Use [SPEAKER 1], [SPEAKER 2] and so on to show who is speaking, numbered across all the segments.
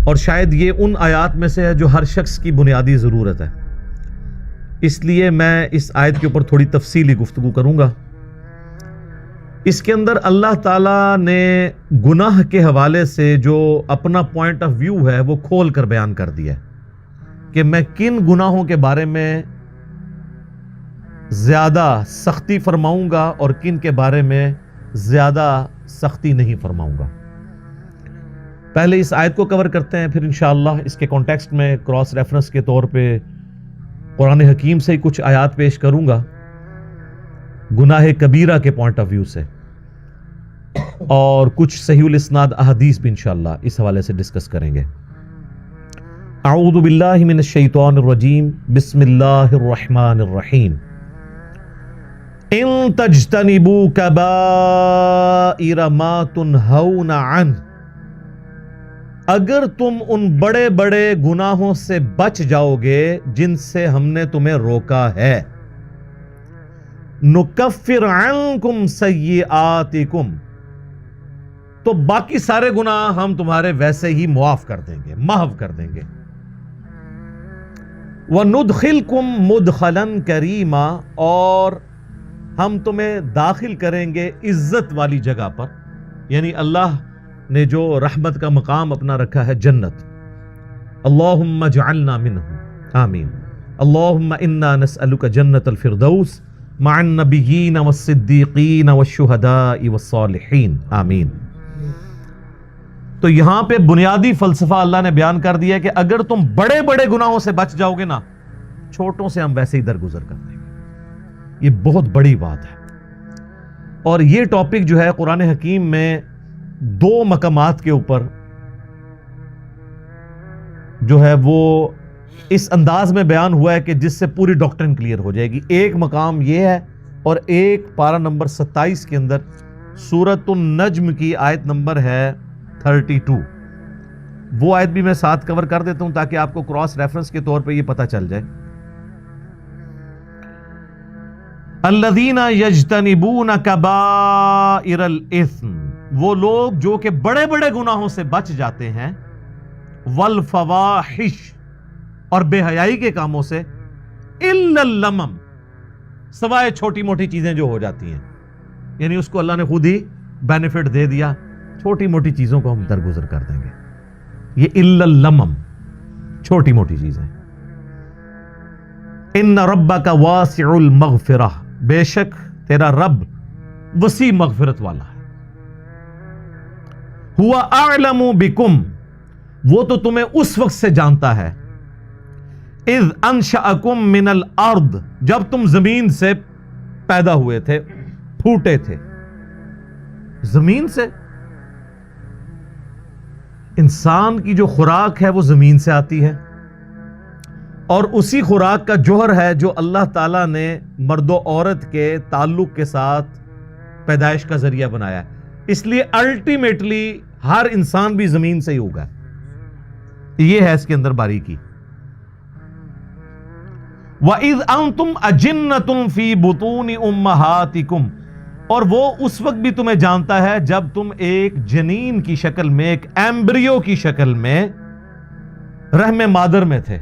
[SPEAKER 1] اور شاید یہ ان آیات میں سے ہے جو ہر شخص کی بنیادی ضرورت ہے، اس لیے میں اس آیت کے اوپر تھوڑی تفصیلی گفتگو کروں گا۔ اس کے اندر اللہ تعالیٰ نے گناہ کے حوالے سے جو اپنا پوائنٹ آف ویو ہے وہ کھول کر بیان کر دیا ہے کہ میں کن گناہوں کے بارے میں زیادہ سختی فرماؤں گا اور کن کے بارے میں زیادہ سختی نہیں فرماؤں گا۔ پہلے اس آیت کو کور کرتے ہیں، پھر انشاءاللہ اس کے کانٹیکسٹ میں کراس ریفرنس کے طور پہ قرآن حکیم سے کچھ آیات پیش کروں گا گناہ کبیرہ کے پوائنٹ آف ویو سے، اور کچھ صحیح الاسناد احادیث بھی انشاءاللہ اس حوالے سے ڈسکس کریں گے۔ اعوذ باللہ من الشیطان الرجیم، بسم اللہ الرحمن الرحیم۔ ان تجتنبوا کبائر ما تنہون عنہ، اگر تم ان بڑے بڑے گناہوں سے بچ جاؤ گے جن سے ہم نے تمہیں روکا ہے، نکفر عنکم سیئاتکم، تو باقی سارے گناہ ہم تمہارے ویسے ہی معاف کر دیں گے، محو کر دیں گے۔ وندخلکم مدخلا کریما، اور ہم تمہیں داخل کریں گے عزت والی جگہ پر، یعنی اللہ نے جو رحمت کا مقام اپنا رکھا ہے، جنت۔ اللہم اجعلنا منہم، آمین۔ اللہم انا نسألک جنت الفردوس مع النبیین والصدیقین والشہداء والصالحین، آمین۔ تو یہاں پہ بنیادی فلسفہ اللہ نے بیان کر دیا ہے کہ اگر تم بڑے بڑے گناہوں سے بچ جاؤ گے نا، چھوٹوں سے ہم ویسے ہی درگزر کر دیں گے۔ یہ بہت بڑی بات ہے، اور یہ ٹاپک جو ہے قرآن حکیم میں دو مقامات کے اوپر جو ہے وہ اس انداز میں بیان ہوا ہے کہ جس سے پوری ڈاکٹرن کلیئر ہو جائے گی۔ ایک مقام یہ ہے، اور ایک پارہ نمبر 27 کے اندر سورۃ النجم کی آیت نمبر ہے 32، وہ آیت بھی میں ساتھ کور کر دیتا ہوں تاکہ آپ کو کراس ریفرنس کے طور پہ یہ پتہ چل جائے۔ الذین یجتنبون کبائر الاثم، وہ لوگ جو کہ بڑے بڑے گناہوں سے بچ جاتے ہیں، والفواحش، اور بے حیائی کے کاموں سے، الا اللمم، سوائے چھوٹی موٹی چیزیں جو ہو جاتی ہیں، یعنی اس کو اللہ نے خود ہی بینیفٹ دے دیا، چھوٹی موٹی چیزوں کو ہم درگزر کر دیں گے۔ یہ الا اللمم، چھوٹی موٹی چیزیں۔ ان ربک واسع المغفرہ، بے شک تیرا رب وسیع مغفرت والا ہے۔ ہوا اعلم بکم، وہ تو تمہیں اس وقت سے جانتا ہے، اذ انشأکم من الارض، جب تم زمین سے پیدا ہوئے تھے، پھوٹے تھے زمین سے۔ انسان کی جو خوراک ہے وہ زمین سے آتی ہے، اور اسی خوراک کا جوہر ہے جو اللہ تعالیٰ نے مرد و عورت کے تعلق کے ساتھ پیدائش کا ذریعہ بنایا ہے، اس لیے الٹیمیٹلی ہر انسان بھی زمین سے ہی ہوگا۔ یہ ہے اس کے اندر باریکی۔ وَإِذْ أَنْتُمْ أَجِنَّةٌ فِي بُطُونِ أُمَّهَاتِكُمْ، اور وہ اس وقت بھی تمہیں جانتا ہے جب تم ایک جنین کی شکل میں، ایک ایمبریو کی شکل میں رحم مادر میں تھے،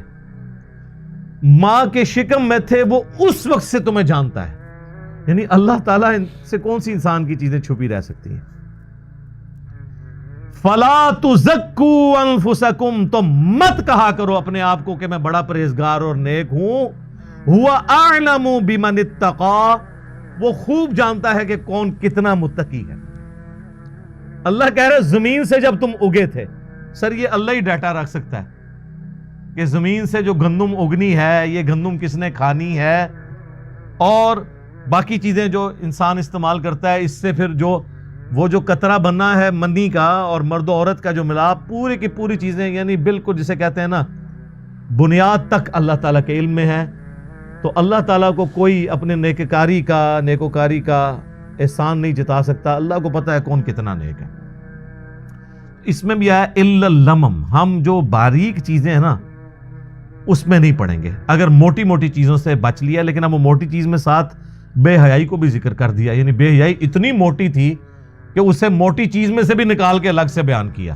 [SPEAKER 1] ماں کے شکم میں تھے، وہ اس وقت سے تمہیں جانتا ہے۔ یعنی اللہ تعالیٰ سے کون سی انسان کی چیزیں چھپی رہ سکتی ہیں؟ فَلَا تُزَكُّوا أَنفُسَكُمْ، تو مت کہا کرو اپنے آپ کو کہ میں بڑا پرہیزگار اور نیک ہوں۔ هُوَ أَعْلَمُ بِمَنِ اتَّقَىٰ، وہ خوب جانتا ہے کہ کون کتنا متقی ہے۔ اللہ کہہ رہے زمین سے جب تم اگے تھے، سر یہ اللہ ہی ڈیٹا رکھ سکتا ہے کہ زمین سے جو گندم اگنی ہے، یہ گندم کس نے کھانی ہے، اور باقی چیزیں جو انسان استعمال کرتا ہے، اس سے پھر وہ جو قطرہ بننا ہے منی کا اور مرد و عورت کا جو ملاپ، پوری کی پوری چیزیں، یعنی بالکل جسے کہتے ہیں نا بنیاد تک اللہ تعالیٰ کے علم میں ہے۔ تو اللہ تعالیٰ کو کوئی اپنے نیکوکاری کا احسان نہیں جتا سکتا، اللہ کو پتہ ہے کون کتنا نیک ہے۔ اس میں بھی آیا الا اللمم، ہم جو باریک چیزیں ہیں نا اس میں نہیں پڑیں گے۔ اگر موٹی موٹی چیزوں سے بچ لیا، لیکن اب وہ موٹی چیز میں ساتھ بے حیائی کو بھی ذکر کر دیا، یعنی بے حیائی اتنی موٹی تھی کہ اسے موٹی چیز میں سے بھی نکال کے الگ سے بیان کیا۔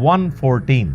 [SPEAKER 1] 114।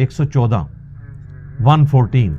[SPEAKER 1] 114 114,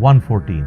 [SPEAKER 1] 114।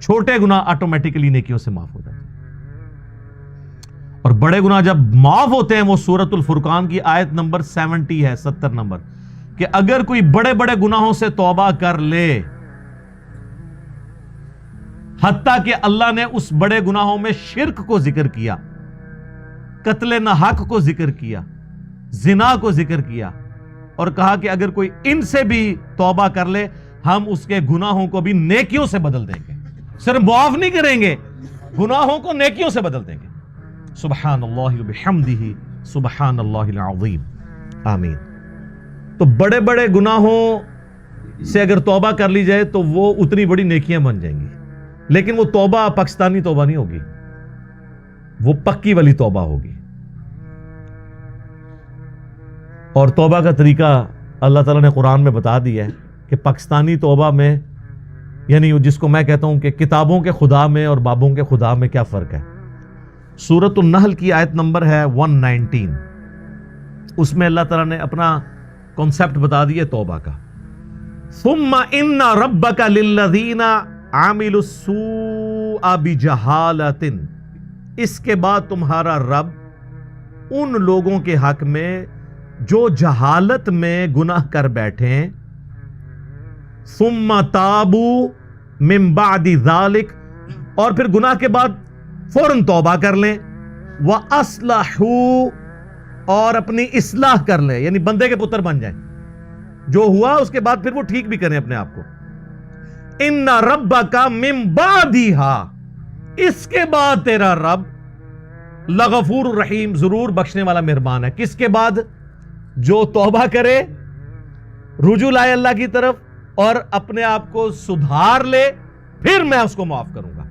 [SPEAKER 1] چھوٹے گناہ آٹومیٹکلی نیکیوں سے معاف ہو جاتے ہیں، اور بڑے گناہ جب معاف ہوتے ہیں وہ سورۃ الفرقان کی آیت نمبر 70 ہے، 70 نمبر، کہ اگر کوئی بڑے بڑے گناہوں سے توبہ کر لے، حتیٰ کہ اللہ نے اس بڑے گناہوں میں شرک کو ذکر کیا، قتل نہ حق کو ذکر کیا، زنا کو ذکر کیا، اور کہا کہ اگر کوئی ان سے بھی توبہ کر لے ہم اس کے گناہوں کو بھی نیکیوں سے بدل دیں گے، صرف معاف نہیں کریں گے، گناہوں کو نیکیوں سے بدل دیں گے۔ سبحان اللہ وبحمدہ سبحان اللہ العظیم، آمین۔ تو بڑے بڑے گناہوں سے اگر توبہ کر لی جائے تو وہ اتنی بڑی نیکیاں بن جائیں گی، لیکن وہ توبہ پاکستانی توبہ نہیں ہوگی، وہ پکی والی توبہ ہوگی۔ اور توبہ کا طریقہ اللہ تعالیٰ نے قرآن میں بتا دیا ہے کہ پاکستانی توبہ میں، یعنی جس کو میں کہتا ہوں کہ کتابوں کے خدا میں اور بابوں کے خدا میں کیا فرق ہے۔ سورۃ النحل کی آیت نمبر ہے 119، اس میں اللہ تعالیٰ نے اپنا کانسیپٹ بتا دیا توبہ کا۔ ثم ان ربک للذین عملوا السوء بجہالۃ، اس کے بعد تمہارا رب ان لوگوں کے حق میں جو جہالت میں گناہ کر بیٹھیں، ثم تابوا من بعد ذلک، اور پھر گناہ کے بعد فوراً توبہ کر لیں، وَأَصْلَحُوا، اور اپنی اصلاح کر لیں، یعنی بندے کے پتر بن جائیں، جو ہوا اس کے بعد پھر وہ ٹھیک بھی کریں اپنے آپ کو۔ إِنَّ رَبَّكَ مِن بَعْدِهَا، اس کے بعد تیرا رب لغفور الرحیم، ضرور بخشنے والا مہربان ہے۔ کس کے بعد؟ جو توبہ کرے، رجوع لائے اللہ کی طرف اور اپنے آپ کو سدھار لے، پھر میں اس کو معاف کروں گا۔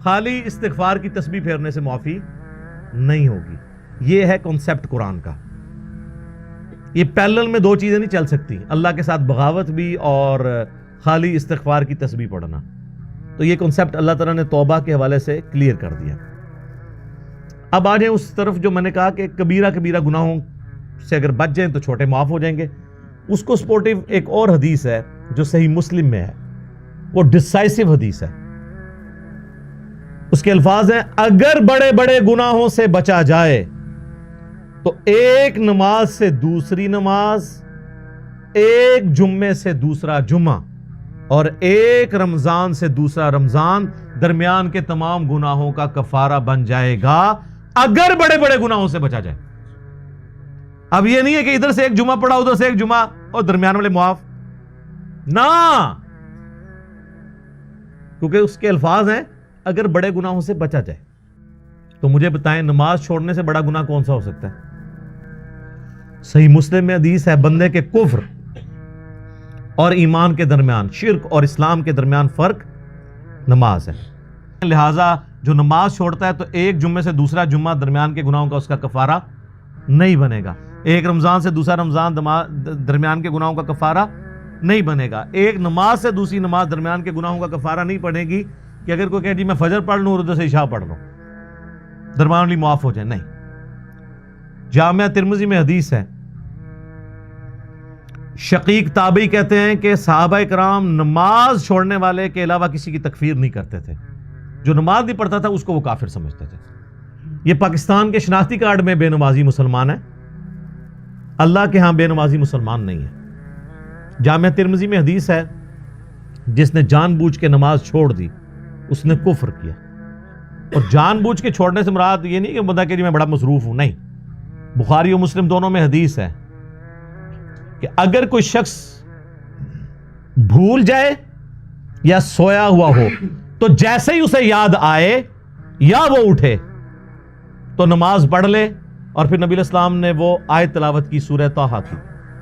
[SPEAKER 1] خالی استغفار کی تسبیح پھیرنے سے معافی نہیں ہوگی۔ یہ ہے کنسپٹ قرآن کا۔ یہ پیرلل میں دو چیزیں نہیں چل سکتی، اللہ کے ساتھ بغاوت بھی اور خالی استغفار کی تسبیح پڑھنا۔ تو یہ کنسپٹ اللہ تعالیٰ نے توبہ کے حوالے سے کلیئر کر دیا۔ اب آ جائیں اس طرف جو میں نے کہا کہ کبیرہ کبیرہ گناہوں سے اگر بچ جائیں تو چھوٹے معاف ہو جائیں گے۔ اس کو سپورٹیو ایک اور حدیث ہے جو صحیح مسلم میں ہے، وہ ڈسائسو حدیث ہے۔ اس کے الفاظ ہیں، اگر بڑے بڑے گناہوں سے بچا جائے تو ایک نماز سے دوسری نماز، ایک جمعے سے دوسرا جمعہ، اور ایک رمضان سے دوسرا رمضان درمیان کے تمام گناہوں کا کفارہ بن جائے گا، اگر بڑے بڑے گناہوں سے بچا جائے۔ اب یہ نہیں ہے کہ ادھر سے ایک جمعہ پڑھا، ادھر سے ایک جمعہ، اور درمیان والے معاف نہ، کیونکہ اس کے الفاظ ہیں اگر بڑے گناہوں سے بچا جائے۔ تو مجھے بتائیں نماز چھوڑنے سے بڑا گناہ کون سا ہو سکتا ہے؟ صحیح مسلم میں حدیث ہے، بندے کے کفر اور ایمان کے درمیان، شرک اور اسلام کے درمیان فرق نماز ہے۔ لہٰذا جو نماز چھوڑتا ہے تو ایک جمعے سے دوسرا جمعہ درمیان کے گناہوں کا اس کا کفارہ نہیں بنے گا، ایک رمضان سے دوسرا رمضان درمیان کے گناہوں کا کفارہ نہیں بنے گا، ایک نماز سے دوسری نماز درمیان کے گناہوں کا کفارہ نہیں پڑے گی کہ اگر کوئی کہے جی میں فجر پڑھ لوں اور ادھر سے عشاء پڑھ لوں درمیان والی معاف ہو جائے، نہیں۔ جامعہ ترمذی میں حدیث ہے، شقیق تابعی کہتے ہیں کہ صحابہ کرام نماز چھوڑنے والے کے علاوہ کسی کی تکفیر نہیں کرتے تھے، جو نماز نہیں پڑھتا تھا اس کو وہ کافر سمجھتے تھے۔ یہ پاکستان کے شناختی کارڈ میں بے نمازی مسلمان ہے، اللہ کے ہاں بے نمازی مسلمان نہیں ہے۔ جامعہ ترمذی میں حدیث ہے، جس نے جان بوجھ کے نماز چھوڑ دی اس نے کفر کیا۔ اور جان بوجھ کے چھوڑنے سے مراد یہ نہیں کہ بندہ کہ جی میں بڑا مصروف ہوں، نہیں۔ بخاری و مسلم دونوں میں حدیث ہے کہ اگر کوئی شخص بھول جائے یا سویا ہوا ہو تو جیسے ہی اسے یاد آئے یا وہ اٹھے تو نماز پڑھ لے، اور پھر نبی علیہ السلام نے وہ آیت تلاوت کی سورہ طٰہٰ کی،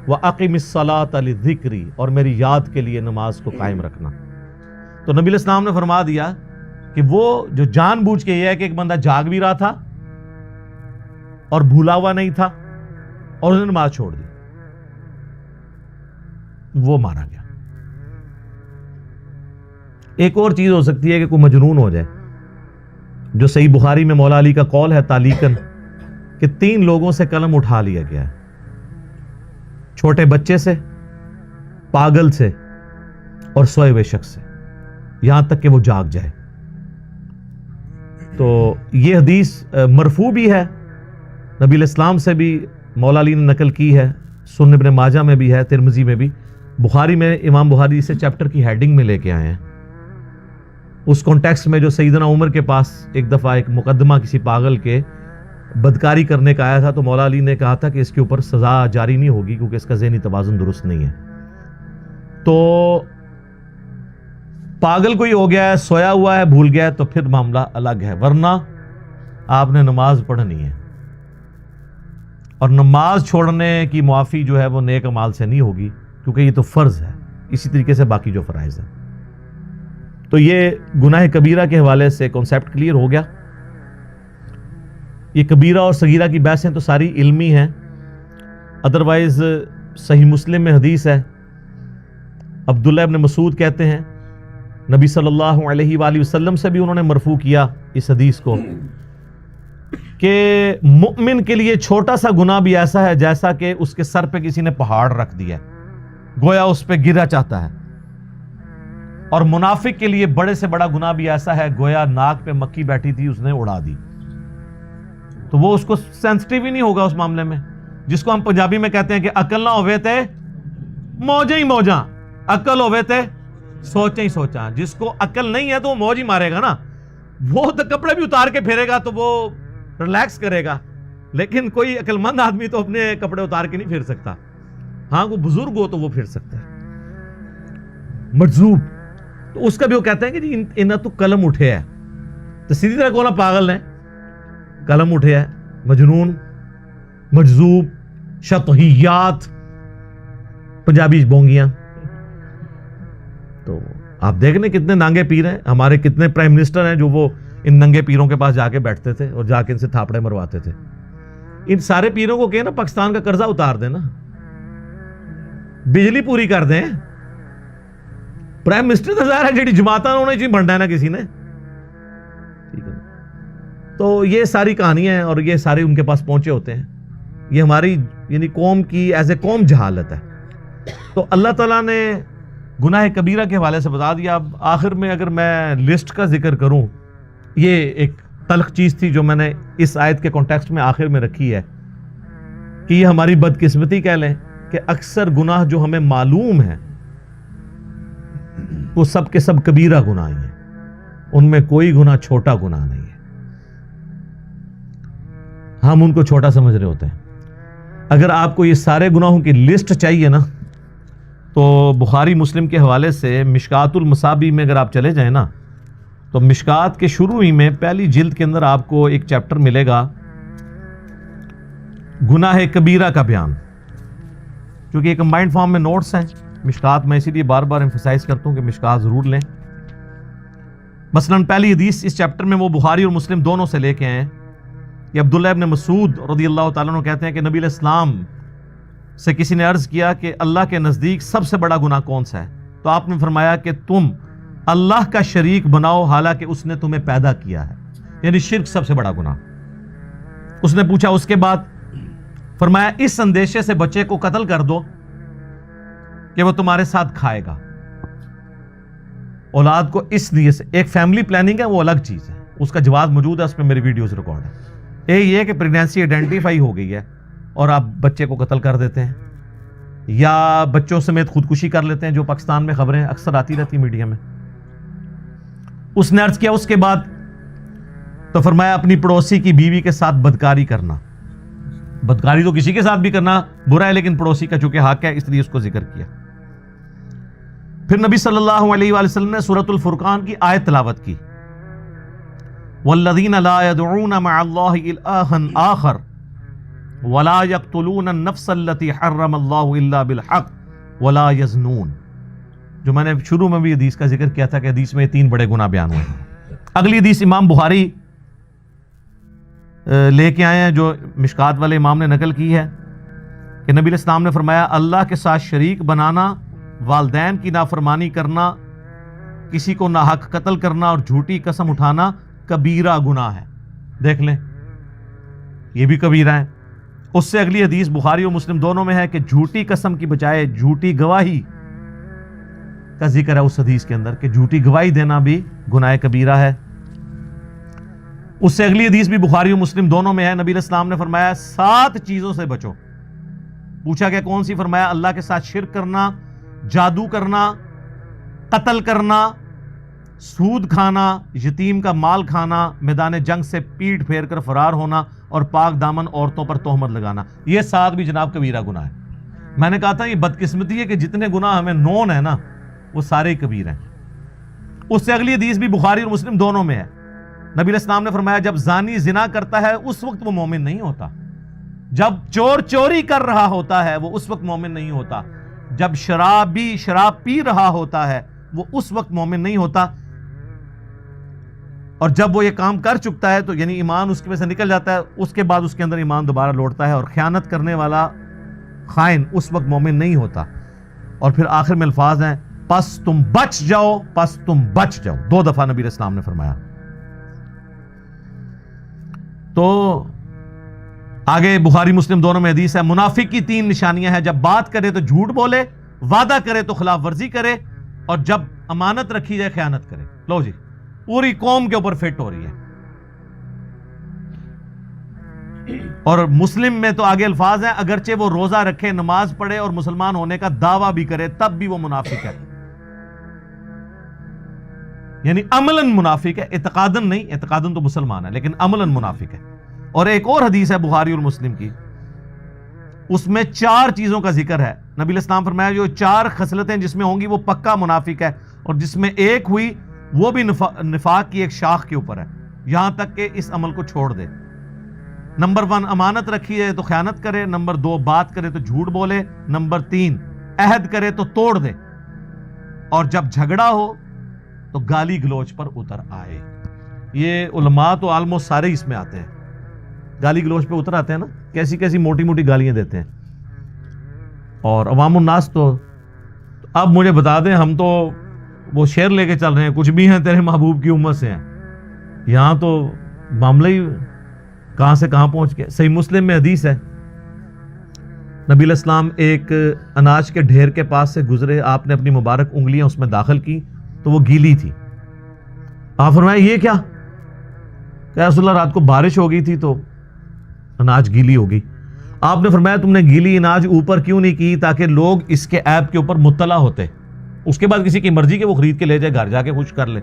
[SPEAKER 1] وَأَقِمِ الصَّلَاةَ لِذِكْرِي، اور میری یاد کے لیے نماز کو قائم رکھنا۔ تو نبی علیہ السلام نے فرما دیا کہ وہ جو جان بوجھ کے یہ ہے کہ ایک بندہ جاگ بھی رہا تھا اور بھولا ہوا نہیں تھا اور اس نے نماز چھوڑ دی، وہ مارا گیا۔ ایک اور چیز ہو سکتی ہے کہ کوئی مجنون ہو جائے، جو صحیح بخاری میں مولا علی کا قول ہے تعلیقاً کہ 3 لوگوں سے قلم اٹھا لیا گیا ہے، چھوٹے بچے سے، پاگل سے اور سوئے ہوئے شخص سے، یہاں تک کہ وہ جاگ جائے۔ تو یہ حدیث مرفوع بھی ہے، نبی علیہ السلام سے بھی مولا علی نے نقل کی ہے، سنن ابن ماجہ میں بھی ہے، ترمذی میں بھی، بخاری میں امام بخاری اسے چیپٹر کی ہیڈنگ میں لے کے آئے ہیں۔ اس کانٹیکسٹ میں جو سیدنا عمر کے پاس ایک دفعہ ایک مقدمہ کسی پاگل کے بدکاری کرنے کا آیا تھا، تو مولا علی نے کہا تھا کہ اس کے اوپر سزا جاری نہیں ہوگی کیونکہ اس کا ذہنی توازن درست نہیں ہے۔ تو پاگل کوئی ہو گیا ہے، سویا ہوا ہے، بھول گیا ہے، تو پھر معاملہ الگ ہے، ورنہ آپ نے نماز پڑھنی ہے، اور نماز چھوڑنے کی معافی جو ہے وہ نیک اعمال سے نہیں ہوگی، کیونکہ یہ تو فرض ہے، اسی طریقے سے باقی جو فرائض ہیں۔ تو یہ گناہ کبیرہ کے حوالے سے کانسیپٹ کلیئر ہو گیا۔ یہ کبیرہ اور صغیرہ کی بحثیں تو ساری علمی ہیں، ادروائز صحیح مسلم میں حدیث ہے، عبداللہ ابن مسعود کہتے ہیں نبی صلی اللہ علیہ وآلہ وسلم سے بھی انہوں نے مرفوع کیا اس حدیث کو کہ مؤمن کے لیے چھوٹا سا گناہ بھی ایسا ہے جیسا کہ اس کے سر پہ کسی نے پہاڑ رکھ دیا ہے، گویا اس پہ گرا چاہتا ہے، اور منافق کے لیے بڑے سے بڑا گناہ بھی ایسا ہے گویا ناک پہ مکھی بیٹھی تھی اس نے اڑا دی، تو وہ اس کو سینسٹیو ہی نہیں ہوگا اس معاملے میں، جس کو ہم پنجابی میں کہتے ہیں کہ عقل نہ ہوئے تے موجیں ہی موجاں، عقل ہوئے تے سوچیں ہی سوچاں۔ جس کو عقل نہیں ہے تو وہ موج ہی مارے گا نا، وہ تو کپڑے بھی اتار کے پھیرے گا تو وہ ریلیکس کرے گا، لیکن کوئی عقل مند آدمی تو اپنے کپڑے اتار کے نہیں پھیر سکتا، ہاں کوئی بزرگ ہو تو وہ پھیر سکتا ہے۔ مجذوب تو اس کا بھی وہ کہتے ہیں کہ جی انہاں تو قلم اٹھے ہے، تو سیدھی طرح کونا پاگل نے قلم اٹھے ہے، مجنون، مجذوب، شطحیات، پنجابی بونگیاں۔ تو آپ دیکھ لیں کتنے ننگے پیر ہیں، ہمارے کتنے پرائم منسٹر ہیں جو وہ ان ننگے پیروں کے پاس جا کے بیٹھتے تھے اور جا کے ان سے تھاپڑے مرواتے تھے۔ ان سارے پیروں کو کہے نا پاکستان کا قرضہ اتار دیں نا، بجلی پوری کر دیں، پرائم منسٹر تو ظاہر ہے جڑی جماعتاں انہوں نے جی بننا ہے نا کسی نے، ٹھیک ہے۔ تو یہ ساری کہانیاں ہیں اور یہ سارے ان کے پاس پہنچے ہوتے ہیں، یہ ہماری یعنی قوم کی ایز اے قوم جہالت ہے۔ تو اللہ تعالیٰ نے گناہ کبیرہ کے حوالے سے بتا دیا۔ اب آخر میں اگر میں لسٹ کا ذکر کروں، یہ ایک تلخ چیز تھی جو میں نے اس آیت کے کانٹیکسٹ میں آخر میں رکھی ہے کہ یہ ہماری بدقسمتی کہہ لیں کہ اکثر گناہ جو ہمیں معلوم ہیں وہ سب کے سب کبیرہ گناہ ہیں، ان میں کوئی گناہ چھوٹا گناہ نہیں ہے، ہم ان کو چھوٹا سمجھ رہے ہوتے ہیں۔ اگر آپ کو یہ سارے گناہوں کی لسٹ چاہیے نا تو بخاری مسلم کے حوالے سے مشکات المصابیح میں اگر آپ چلے جائیں نا تو مشکات کے شروع ہی میں پہلی جلد کے اندر آپ کو ایک چیپٹر ملے گا گناہ کبیرہ کا بیان، کیونکہ یہ کمبائنڈ فارم میں نوٹس ہیں مشکات، میں اسی لیے بار بار ایمفسائز کرتا ہوں کہ مشکات ضرور لیں۔ مثلا پہلی حدیث اس چیپٹر میں وہ بخاری اور مسلم دونوں سے لے کے آئے ہیں، یہ عبداللہ ابن مسعود رضی اللہ تعالیٰ عنہ کہتے ہیں کہ نبی علیہ السلام سے کسی نے عرض کیا کہ اللہ کے نزدیک سب سے بڑا گناہ کون سا ہے؟ تو آپ نے فرمایا کہ تم اللہ کا شریک بناؤ حالانکہ اس نے تمہیں پیدا کیا ہے، یعنی شرک سب سے بڑا گناہ۔ اس نے پوچھا اس کے بعد، فرمایا اس اندیشے سے بچے کو قتل کر دو کہ وہ تمہارے ساتھ کھائے گا، اولاد کو اس لیے سے ایک فیملی پلاننگ ہے وہ الگ چیز ہے، اس کا جواز موجود ہے، اس پہ میری ویڈیوز ریکارڈ ہے۔ یہ ہے کہ پریگنینسی آئیڈینٹیفائی ہو گئی ہے اور آپ بچے کو قتل کر دیتے ہیں یا بچوں سمیت خودکشی کر لیتے ہیں، جو پاکستان میں خبریں اکثر آتی رہتی میڈیا میں۔ اس نے عرض کیا اس کے بعد، تو فرمایا اپنی پڑوسی کی بیوی کے ساتھ بدکاری کرنا، بدکاری تو کسی کے ساتھ بھی کرنا برا ہے لیکن پڑوسی کا چونکہ حق ہے اس لیے اس کو ذکر کیا۔ پھر نبی صلی اللہ علیہ وآلہ وسلم نے سورۃ الفرقان کی آیت تلاوت کی، والذین لا يدعون مع اللہ الہا آخر ولا يقتلون النفس التي حرم اللہ الا بالحق ولا يزنون، جو میں نے شروع میں بھی حدیث کا ذکر کیا تھا کہ حدیث میں 3 بڑے گناہ بیان ہوئے ہیں۔ اگلی حدیث امام بخاری لے کے آئے ہیں جو مشکات والے امام نے نقل کی ہے کہ نبی علیہ السلام نے فرمایا اللہ کے ساتھ شریک بنانا، والدین کی نافرمانی کرنا، کسی کو ناحق قتل کرنا اور جھوٹی قسم اٹھانا کبیرہ گناہ ہے۔ دیکھ لیں یہ بھی کبیرہ ہے۔ اس سے اگلی حدیث بخاری اور مسلم دونوں میں ہے کہ جھوٹی قسم کی بجائے جھوٹی گواہی کا ذکر ہے اس حدیث کے اندر کہ جھوٹی گواہی دینا بھی گناہ کبیرہ ہے۔ اس سے اگلی حدیث بھی بخاری و مسلم دونوں میں ہے، نبی علیہ السلام نے فرمایا 7 چیزوں سے بچو. پوچھا کہ کون سی؟ فرمایا اللہ کے ساتھ شرک کرنا، جادو کرنا، قتل کرنا، سود کھانا، یتیم کا مال کھانا، میدان جنگ سے پیٹ پھیر کر فرار ہونا، اور پاک دامن عورتوں پر تہمت لگانا. یہ 7 بھی جناب کبیرہ گناہ ہے. میں نے کہا تھا یہ بدقسمتی ہے کہ جتنے گناہ ہمیں نون ہے نا وہ سارے ہی کبیر ہیں. اس سے اگلی حدیث بھی بخاری اور مسلم دونوں میں ہے. نبی علیہ السلام نے فرمایا جب زانی زنا کرتا ہے اس وقت وہ مومن نہیں ہوتا. جب چور چوری کر رہا ہوتا ہے وہ اس وقت مومن نہیں ہوتا. جب شرابی شراب پی رہا ہوتا ہے وہ اس وقت مومن نہیں ہوتا. اور جب وہ یہ کام کر چکتا ہے تو یعنی ایمان اس میں سے نکل جاتا ہے، اس کے بعد اس کے اندر ایمان دوبارہ لوٹتا ہے. اور خیانت کرنے والا خائن اس وقت مومن نہیں ہوتا. اور پھر آخر میں الفاظ ہیں پس تم بچ جاؤ، پس تم بچ جاؤ. 2 دفعہ نبی علیہ السلام نے فرمایا. تو آگے بخاری مسلم دونوں میں حدیث ہے منافق کی 3 نشانیاں ہیں، جب بات کرے تو جھوٹ بولے، وعدہ کرے تو خلاف ورزی کرے، اور جب امانت رکھی جائے خیانت کرے. لو جی پوری قوم کے اوپر فٹ ہو رہی ہے. اور مسلم میں تو آگے الفاظ ہیں اگرچہ وہ روزہ رکھے، نماز پڑھے اور مسلمان ہونے کا دعویٰ بھی کرے تب بھی وہ منافق ہے. یعنی عملاً منافق ہے، اعتقاداً نہیں. اعتقاداً تو مسلمان ہے لیکن عملاً منافق ہے. اور ایک اور حدیث ہے بخاری اور مسلم کی، اس میں 4 چیزوں کا ذکر ہے. نبی علیہ السلام فرمایا جو 4 خصلتیں جس میں ہوں گی وہ پکا منافق ہے، اور جس میں ایک ہوئی وہ بھی نفاق کی ایک شاخ کے اوپر ہے، یہاں تک کہ اس عمل کو چھوڑ دے. نمبر 1 امانت رکھی جائے تو خیانت کرے. نمبر 2 بات کرے تو جھوٹ بولے. نمبر 3 عہد کرے تو توڑ دے. اور جب جھگڑا ہو تو گالی گلوچ پر اتر آئے. یہ علماء تو آلموسٹ سارے اس میں آتے ہیں، گالی گلوچ پہ اتر آتے ہیں نا، کیسی کیسی موٹی موٹی گالیاں دیتے ہیں. اور عوام الناس تو اب مجھے بتا دیں، ہم تو وہ شعر لے کے چل رہے ہیں کچھ بھی ہیں تیرے محبوب کی امت سے ہیں. یہاں تو معاملہ ہی کہاں سے کہاں پہنچ گئے. صحیح مسلم میں حدیث ہے نبی علیہ السلام ایک اناج کے ڈھیر کے پاس سے گزرے، آپ نے اپنی مبارک انگلیاں اس میں داخل کی تو وہ گیلی تھی. آپ فرمایا یہ کیا؟ کہ رسول اللہ رات کو بارش ہو گئی تھی تو اناج گیلی ہو گئی. آپ نے فرمایا تم نے گیلی اناج اوپر کیوں نہیں کی تاکہ لوگ اس کے عیب کے اوپر مطلع ہوتے، اس کے بعد کسی کی مرضی کہ وہ خرید کے لے جائے گھر جا کے خشک کر لے،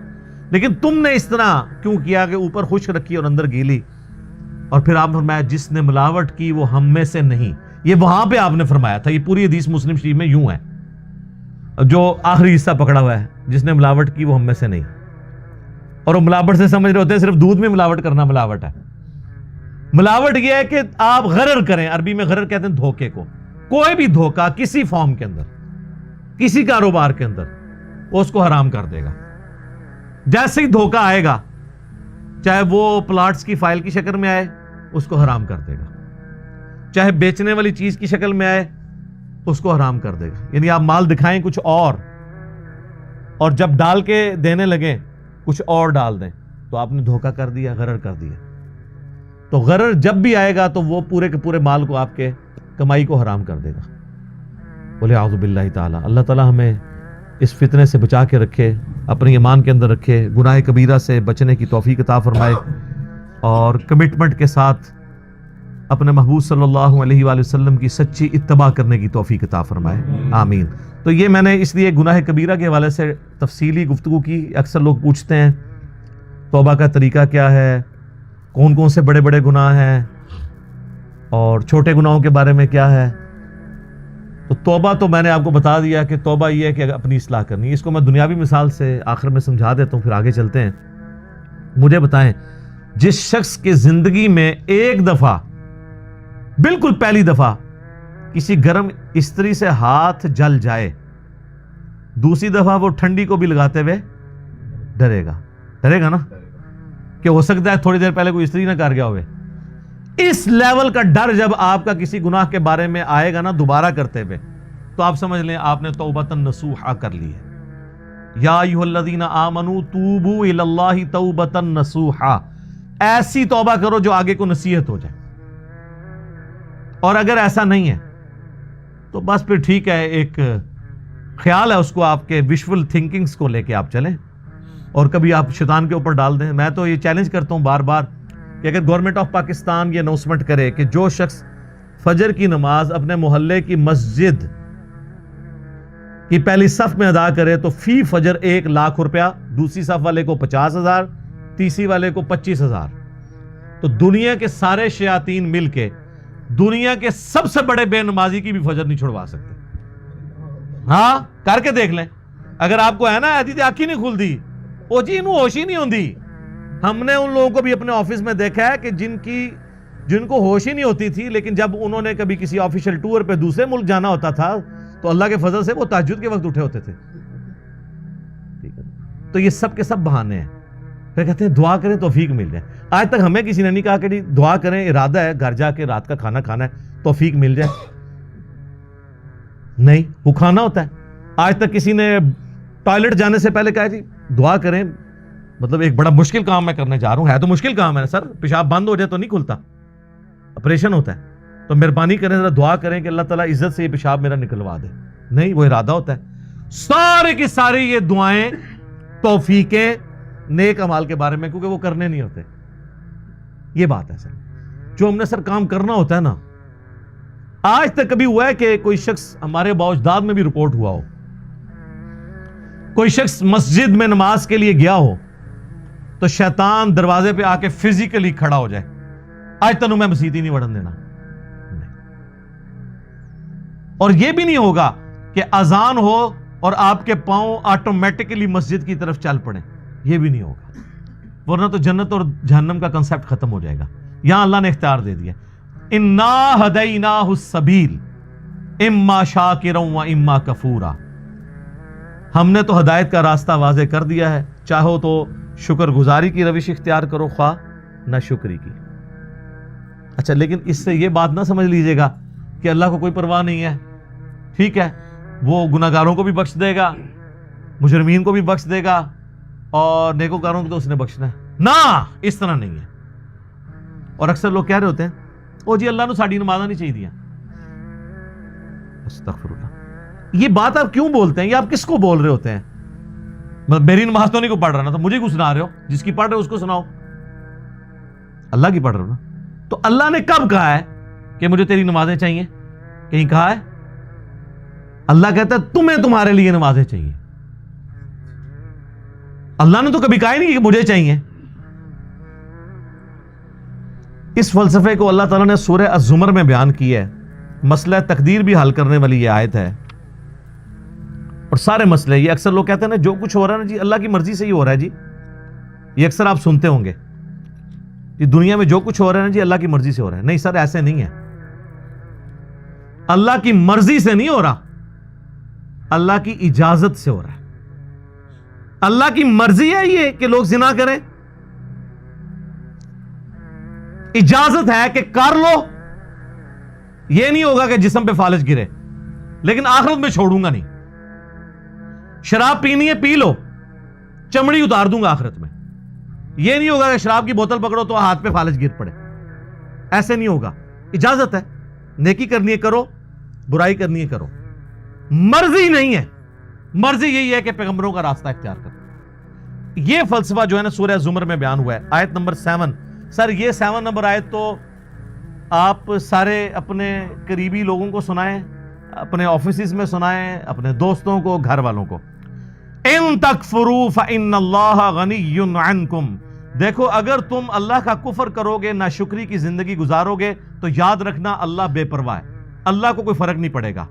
[SPEAKER 1] لیکن تم نے اس طرح کیوں کیا کہ اوپر خشک رکھی اور اندر گیلی. اور پھر آپ نے فرمایا جس نے ملاوٹ کی وہ ہم میں سے نہیں. یہ وہاں پہ آپ نے فرمایا تھا، یہ پوری حدیث مسلم شریف میں یوں ہے، جو آخری حصہ پکڑا ہوا ہے جس نے ملاوٹ کی وہ ہم میں سے نہیں. اور وہ ملاوٹ سے سمجھ رہے ہوتے ہیں صرف دودھ میں ملاوٹ کرنا ملاوٹ ہے. ملاوٹ یہ ہے کہ آپ غرر کریں، عربی میں غرر کہتے ہیں دھوکے کو. کوئی بھی دھوکہ کسی فارم کے اندر، کسی کاروبار کے اندر، وہ اس کو حرام کر دے گا. جیسے ہی دھوکہ آئے گا، چاہے وہ پلاٹس کی فائل کی شکل میں آئے، اس کو حرام کر دے گا. چاہے بیچنے والی چیز کی شکل میں آئے، اس کو حرام کر دے گا. یعنی آپ مال دکھائیں کچھ اور جب ڈال کے دینے لگیں کچھ اور ڈال دیں تو آپ نے دھوکہ کر دیا، غرر کر دیا. تو غرر جب بھی آئے گا تو وہ پورے کے پورے مال کو، آپ کے کمائی کو حرام کر دے گا. بولے اعوذ باللہ تعالی. اللہ تعالی ہمیں اس فتنے سے بچا کے رکھے، اپنی ایمان کے اندر رکھے، گناہ کبیرہ سے بچنے کی توفیق عطا فرمائے، اور کمٹمنٹ کے ساتھ اپنے محبوب صلی اللہ علیہ وآلہ وسلم کی سچی اتباع کرنے کی توفیق عطا فرمائے. آمین. تو یہ میں نے اس لیے گناہ کبیرہ کے حوالے سے تفصیلی گفتگو کی. اکثر لوگ پوچھتے ہیں توبہ کا طریقہ کیا ہے، کون کون سے بڑے بڑے گناہ ہیں، اور چھوٹے گناہوں کے بارے میں کیا ہے. تو توبہ تو میں نے آپ کو بتا دیا کہ توبہ یہ ہے کہ اپنی اصلاح کرنی ہے. اس کو میں دنیاوی مثال سے آخر میں سمجھا دیتا ہوں، پھر آگے چلتے ہیں. مجھے بتائیں جس شخص کی زندگی میں ایک دفعہ، بالکل پہلی دفعہ کسی گرم استری سے ہاتھ جل جائے، دوسری دفعہ وہ ٹھنڈی کو بھی لگاتے ہوئے ڈرے گا نا، کہ ہو سکتا ہے تھوڑی دیر پہلے کوئی استری نہ کر گیا ہوئے. اس لیول کا ڈر جب آپ کا کسی گناہ کے بارے میں آئے گا نا دوبارہ کرتے ہوئے، تو آپ سمجھ لیں آپ نے توبۃ نصوحا کر لی ہے. یا ایھا الذین آمنوا توبوا الی اللہ توبۃ نصوحا. ایسی توبہ کرو جو آگے کو نصیحت ہو جائے. اور اگر ایسا نہیں ہے تو بس پھر ٹھیک ہے، ایک خیال ہے اس کو آپ کے ویژول تھنکنگز کو لے کے آپ چلیں، اور کبھی آپ شیطان کے اوپر ڈال دیں. میں تو یہ چیلنج کرتا ہوں بار بار کہ اگر گورنمنٹ آف پاکستان یہ اناؤنسمنٹ کرے کہ جو شخص فجر کی نماز اپنے محلے کی مسجد کی پہلی صف میں ادا کرے تو فی فجر 1,00,000 روپیہ، دوسری صف والے کو 50,000، تیسری والے کو 25,000. تو دنیا کے سارے شیاطین مل کے دنیا کے سب سے بڑے بے نمازی کی بھی فجر نہیں چھڑوا سکتے. ہاں کر کے دیکھ لیں. اگر آپ کو ہے نا ایسی آنکھ ہی نہیں کھلتی، وہ جی انہوں ہوش ہی نہیں ہوندی. ہم نے ان لوگوں کو بھی اپنے آفس میں دیکھا ہے کہ جن کو ہوش ہی نہیں ہوتی تھی، لیکن جب انہوں نے کبھی کسی آفیشل ٹور پہ دوسرے ملک جانا ہوتا تھا تو اللہ کے فضل سے وہ تہجد کے وقت اٹھے ہوتے تھے. ٹھیک ہے، تو یہ سب کے سب بہانے ہیں. پھر کہتے ہیں دعا کریں توفیق مل جائے. آج تک ہمیں کسی نے نہیں کہا کہ دعا کریں، ارادہ ہے گھر جا کے رات کا کھانا کھانا ہے توفیق مل جائے. نہیں، وہ کھانا ہوتا ہے. آج تک کسی نے ٹوائلٹ جانے سے پہلے کہا جی دعا کریں، مطلب ایک بڑا مشکل کام میں کرنے جا رہا ہوں، ہے تو مشکل کام ہے سر، پیشاب بند ہو جائے تو نہیں کھلتا، آپریشن ہوتا ہے، تو مہربانی کریں ذرا دعا کریں کہ اللہ تعالیٰ عزت سے یہ پیشاب میرا نکلوا دے. نہیں، وہ ارادہ ہوتا ہے. سارے کی ساری یہ دعائیں توفیقیں نیک اعمال کے بارے میں، کیونکہ وہ کرنے نہیں ہوتے. یہ بات ہے سر، جو ہم نے سر کام کرنا ہوتا ہے نا. آج تک کبھی ہوا ہے کہ کوئی شخص، ہمارے باوجداد میں بھی رپورٹ ہوا ہو، کوئی شخص مسجد میں نماز کے لیے گیا ہو تو شیطان دروازے پہ آ کے فزیکلی کھڑا ہو جائے، آج تک میں مسجد ہی نہیں وڑن دینا. اور یہ بھی نہیں ہوگا کہ اذان ہو اور آپ کے پاؤں آٹومیٹکلی مسجد کی طرف چل پڑیں، یہ بھی نہیں ہوگا، ورنہ تو جنت اور جہنم کا کنسپٹ ختم ہو جائے گا. یہاں اللہ نے اختیار دے دیا، انا ہدیناہ السبیل اما شاکرا و اما کفورا. ہم نے تو ہدایت کا راستہ واضح کر دیا ہے، چاہو تو شکر گزاری کی روش اختیار کرو، خواہ نہ شکری کی. اچھا، لیکن اس سے یہ بات نہ سمجھ لیجئے گا کہ اللہ کو کوئی پرواہ نہیں ہے. ٹھیک ہے، وہ گناہگاروں کو بھی بخش دے گا، مجرمین کو بھی بخش دے گا، اور نیکوکاروں کو تو اس نے بخشنا ہے. نہ، اس طرح نہیں ہے. اور اکثر لوگ کہہ رہے ہوتے ہیں او جی اللہ نے ساڑی نمازاں نہیں چاہیے دیا. استغفر اللہ. یہ بات آپ کیوں بولتے ہیں؟ یہ آپ کس کو بول رہے ہوتے ہیں؟ میری نماز تو نہیں کو پڑھ رہا نا، تو مجھے کیوں سنا رہے ہو؟ جس کی پڑھ رہے ہو اس کو سناؤ. اللہ کی پڑھ رہے ہو نا. تو اللہ نے کب کہا ہے کہ مجھے تیری نمازیں چاہیے؟ کہیں کہا ہے؟ اللہ کہتا ہے تمہیں تمہارے لیے نمازیں چاہیے. اللہ نے تو کبھی کہا ہی نہیں کہ مجھے چاہیے. اس فلسفے کو اللہ تعالیٰ نے سورہ الزمر میں بیان کیا ہے. مسئلہ تقدیر بھی حل کرنے والی یہ آیت ہے، اور سارے مسئلے. یہ اکثر لوگ کہتے ہیں نا جو کچھ ہو رہا ہے نا جی اللہ کی مرضی سے ہی ہو رہا ہے جی. یہ اکثر آپ سنتے ہوں گے کہ دنیا میں جو کچھ ہو رہا ہے نا جی اللہ کی مرضی سے ہو رہا ہے. نہیں سر، ایسے نہیں ہے. اللہ کی مرضی سے نہیں ہو رہا، اللہ کی اجازت سے ہو رہا ہے. اللہ کی مرضی ہے یہ کہ لوگ زنا کریں، اجازت ہے کہ کر لو. یہ نہیں ہوگا کہ جسم پہ فالج گرے، لیکن آخرت میں چھوڑوں گا نہیں. شراب پینی ہے پی لو، چمڑی اتار دوں گا آخرت میں. یہ نہیں ہوگا کہ شراب کی بوتل پکڑو تو ہاتھ پہ فالج گر پڑے. ایسے نہیں ہوگا. اجازت ہے، نیکی کرنی ہے کرو، برائی کرنی ہے کرو. مرضی نہیں ہے. مرضی یہی ہے کہ پیغمبروں کا راستہ اختیار کرو. یہ فلسفہ جو ہے نا سورہ زمر میں بیان ہوا ہے، آیت نمبر 7. سر یہ 7 نمبر آیت تو آپ سارے اپنے قریبی لوگوں کو سنائیں، اپنے آفیسز میں سنائیں، اپنے دوستوں کو، گھر والوں کو. ان تکفروا فإن اللہ غنی عنکم. دیکھو اگر تم اللہ کا کفر کرو گے، ناشکری کی زندگی گزارو گے، تو یاد رکھنا اللہ بے پرواہ ہے، اللہ کو کوئی فرق نہیں پڑے گا.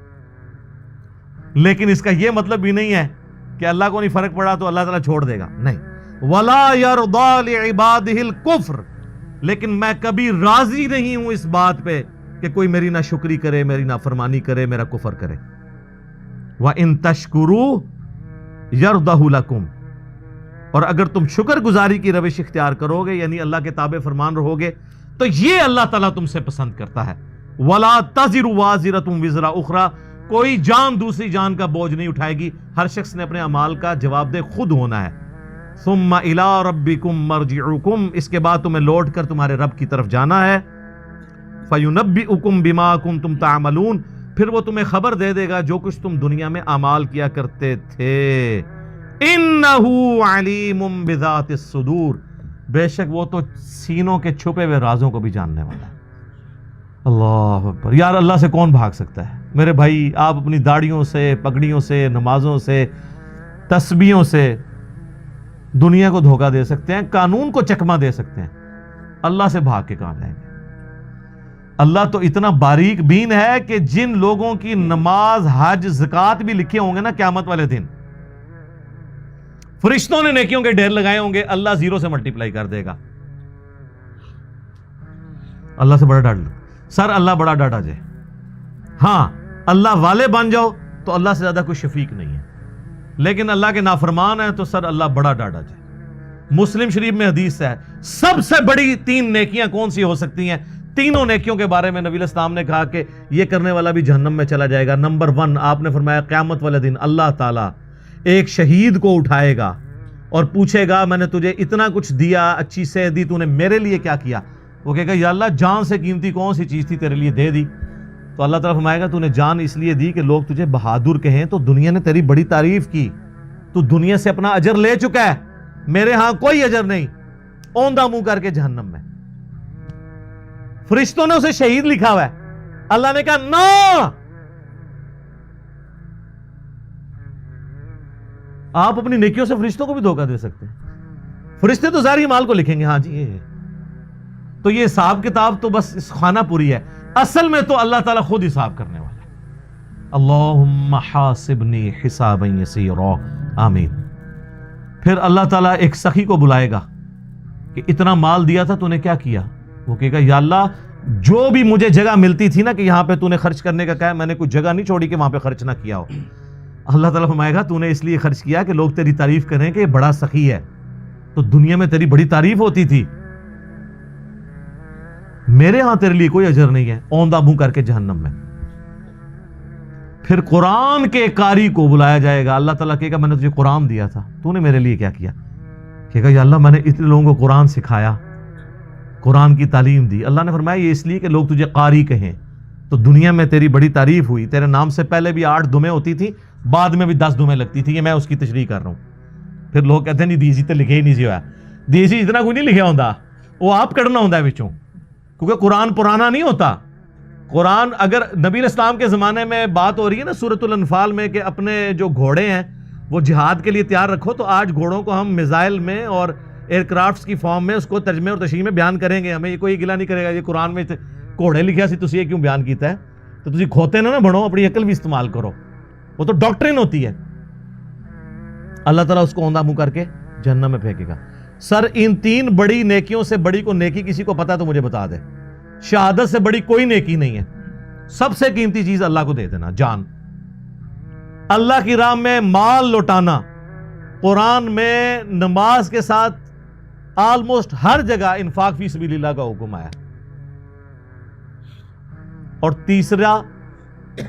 [SPEAKER 1] لیکن اس کا یہ مطلب بھی نہیں ہے کہ اللہ کو نہیں فرق پڑا تو اللہ تعالیٰ چھوڑ دے گا. نہیں. وَلَا يَرْضَى لِعِبَادِهِ الْكُفْرِ. لیکن میں کبھی راضی نہیں ہوں اس بات پہ کہ کوئی میری ناشکری کرے، میری نافرمانی کرے، میرا کفر کرے. وَإِن تَشْكُرُوا يَرْضَهُ لَكُمْ. اور اگر تم شکر گزاری کی روش اختیار کرو گے، یعنی اللہ کے تابع فرمان رہو گے، تو یہ اللہ تعالیٰ تم سے پسند کرتا ہے. وَلَا تَزِرُ وَازِرَةٌ وِزْرَ أُخْرَى. کوئی جان دوسری جان کا بوجھ نہیں اٹھائے گی. ہر شخص نے اپنے اعمال کا جواب دہ خود ہونا ہے. ثم الى ربکم مرجعکم. اس کے بعد تمہیں لوٹ کر تمہارے رب کی طرف جانا ہے. فینبئکم بما کنتم تعملون. پھر وہ تمہیں خبر دے دے گا جو کچھ تم دنیا میں اعمال کیا کرتے تھے. انہ علیم بذات الصدور. بے شک وہ تو سینوں کے چھپے ہوئے رازوں کو بھی جاننے والا ہے۔ اللہ اکبر۔ یار اللہ سے کون بھاگ سکتا ہے؟ میرے بھائی آپ اپنی داڑھیوں سے، پگڑیوں سے، نمازوں سے، تسبیحوں سے دنیا کو دھوکہ دے سکتے ہیں، قانون کو چکمہ دے سکتے ہیں، اللہ سے بھاگ کے کہاں جائیں گے؟ اللہ تو اتنا باریک بین ہے کہ جن لوگوں کی نماز، حج، زکوٰۃ بھی لکھے ہوں گے نا قیامت والے دن، فرشتوں نے نیکیوں کے ڈھیر لگائے ہوں گے، اللہ 0 سے ملٹیپلائی کر دے گا۔ اللہ سے بڑا ڈر سر، اللہ بڑا ڈاٹا جائے۔ ہاں اللہ والے بن جاؤ تو اللہ سے زیادہ کوئی شفیق نہیں ہے، لیکن اللہ کے نافرمان ہیں تو سر اللہ بڑا ڈاٹا جائے۔ مسلم شریف میں حدیث ہے سب سے بڑی 3 نیکیاں کون سی ہو سکتی ہیں؟ تینوں نیکیوں کے بارے میں نبی علیہ السلام نے کہا کہ یہ کرنے والا بھی جہنم میں چلا جائے گا۔ نمبر 1 آپ نے فرمایا قیامت والے دن اللہ تعالیٰ ایک شہید کو اٹھائے گا اور پوچھے گا میں نے تجھے اتنا کچھ دیا، اچھی صحت دی، تو نے میرے لیے کیا کیا؟ وہ کہے گا یا اللہ جان سے قیمتی کون سی چیز تھی تیرے لیے دے دی؟ تو اللہ تعالیٰ فرمائے گا تو نے جان اس لیے دی کہ لوگ تجھے بہادر کہیں، تو دنیا نے تیری بڑی تعریف کی، تو دنیا سے اپنا اجر لے چکا ہے، میرے ہاں کوئی اجر نہیں، اوندھا منہ کر کے جہنم میں۔ فرشتوں نے اسے شہید لکھا ہوا ہے، اللہ نے کہا نو، آپ اپنی نیکیوں سے فرشتوں کو بھی دھوکہ دے سکتے ہیں۔ فرشتے تو ظاہری مال کو لکھیں گے، ہاں جی یہ تو یہ حساب کتاب تو بس اس خانہ پوری ہے، اصل میں تو اللہ تعالیٰ خود حساب کرنے والا ہے۔ اللہم حاسبنی حسابا یسیرا، آمین۔ پھر اللہ تعالیٰ ایک سخی کو بلائے گا کہ اتنا مال دیا تھا تو نے کیا کیا؟ وہ کہے گا یا اللہ جو بھی مجھے جگہ ملتی تھی نا کہ یہاں پہ تو نے خرچ کرنے کا کہا ہے، میں نے کوئی جگہ نہیں چھوڑی کہ وہاں پہ خرچ نہ کیا ہو۔ اللہ تعالیٰ فرمائے گا تو نے اس لیے خرچ کیا کہ لوگ تیری تعریف کریں کہ یہ بڑا سخی ہے، تو دنیا میں تیری بڑی تعریف ہوتی تھی، میرے ہاں تیرے لیے کوئی اجر نہیں ہے، اوندھا منہ کر کے جہنم میں۔ پھر قرآن کے قاری کو بلایا جائے گا، اللہ تعالیٰ کہے گا میں نے تجھے قرآن دیا تھا، تو نے میرے لیے کیا کیا؟ کہے گا یا اللہ میں نے اتنے لوگوں کو قرآن سکھایا، قرآن کی تعلیم دی۔ اللہ نے فرمایا یہ اس لیے کہ لوگ تجھے قاری کہیں، تو دنیا میں تیری بڑی تعریف ہوئی، تیرے نام سے پہلے بھی 8 دمیں ہوتی تھی، بعد میں بھی 10 دمیں لگتی تھی، یہ میں اس کی تشریح کر رہا ہوں۔ پھر لوگ کہتے ہیں نہیں دیسی تو لکھے ہی نہیں سی ہوا، دیسی اتنا کوئی نہیں لکھا ہوتا، وہ آپ کرنا ہوتا ہے بچوں، کیونکہ قرآن پرانا نہیں ہوتا۔ قرآن اگر نبی علیہ السلام کے زمانے میں بات ہو رہی ہے نا سورۃ الانفال میں کہ اپنے جو گھوڑے ہیں وہ جہاد کے لیے تیار رکھو، تو آج گھوڑوں کو ہم میزائل میں اور ایئر کرافٹس کی فارم میں اس کو ترجمے اور تشریح میں بیان کریں گے، ہمیں یہ کوئی گلا نہیں کرے گا یہ قرآن میں گھوڑے لکھیا سی تسی یہ کیوں بیان کیتا ہے؟ تو تسی کھوتے نہ بنو، اپنی عقل بھی استعمال کرو، وہ تو ڈاکٹرن ہوتی ہے۔ اللہ تعالیٰ اس کو اوندھا منہ کر کے جہنم میں پھینکے گا۔ سر ان 3 بڑی نیکیوں سے بڑی کو نیکی کسی کو پتا تو مجھے بتا دے۔ شہادت سے بڑی کوئی نیکی نہیں ہے، سب سے قیمتی چیز اللہ کو دے دینا، جان۔ اللہ کی راہ میں مال لوٹانا، قرآن میں نماز کے ساتھ آلموسٹ ہر جگہ انفاق فی سبیل اللہ کا حکم آیا۔ اور تیسرا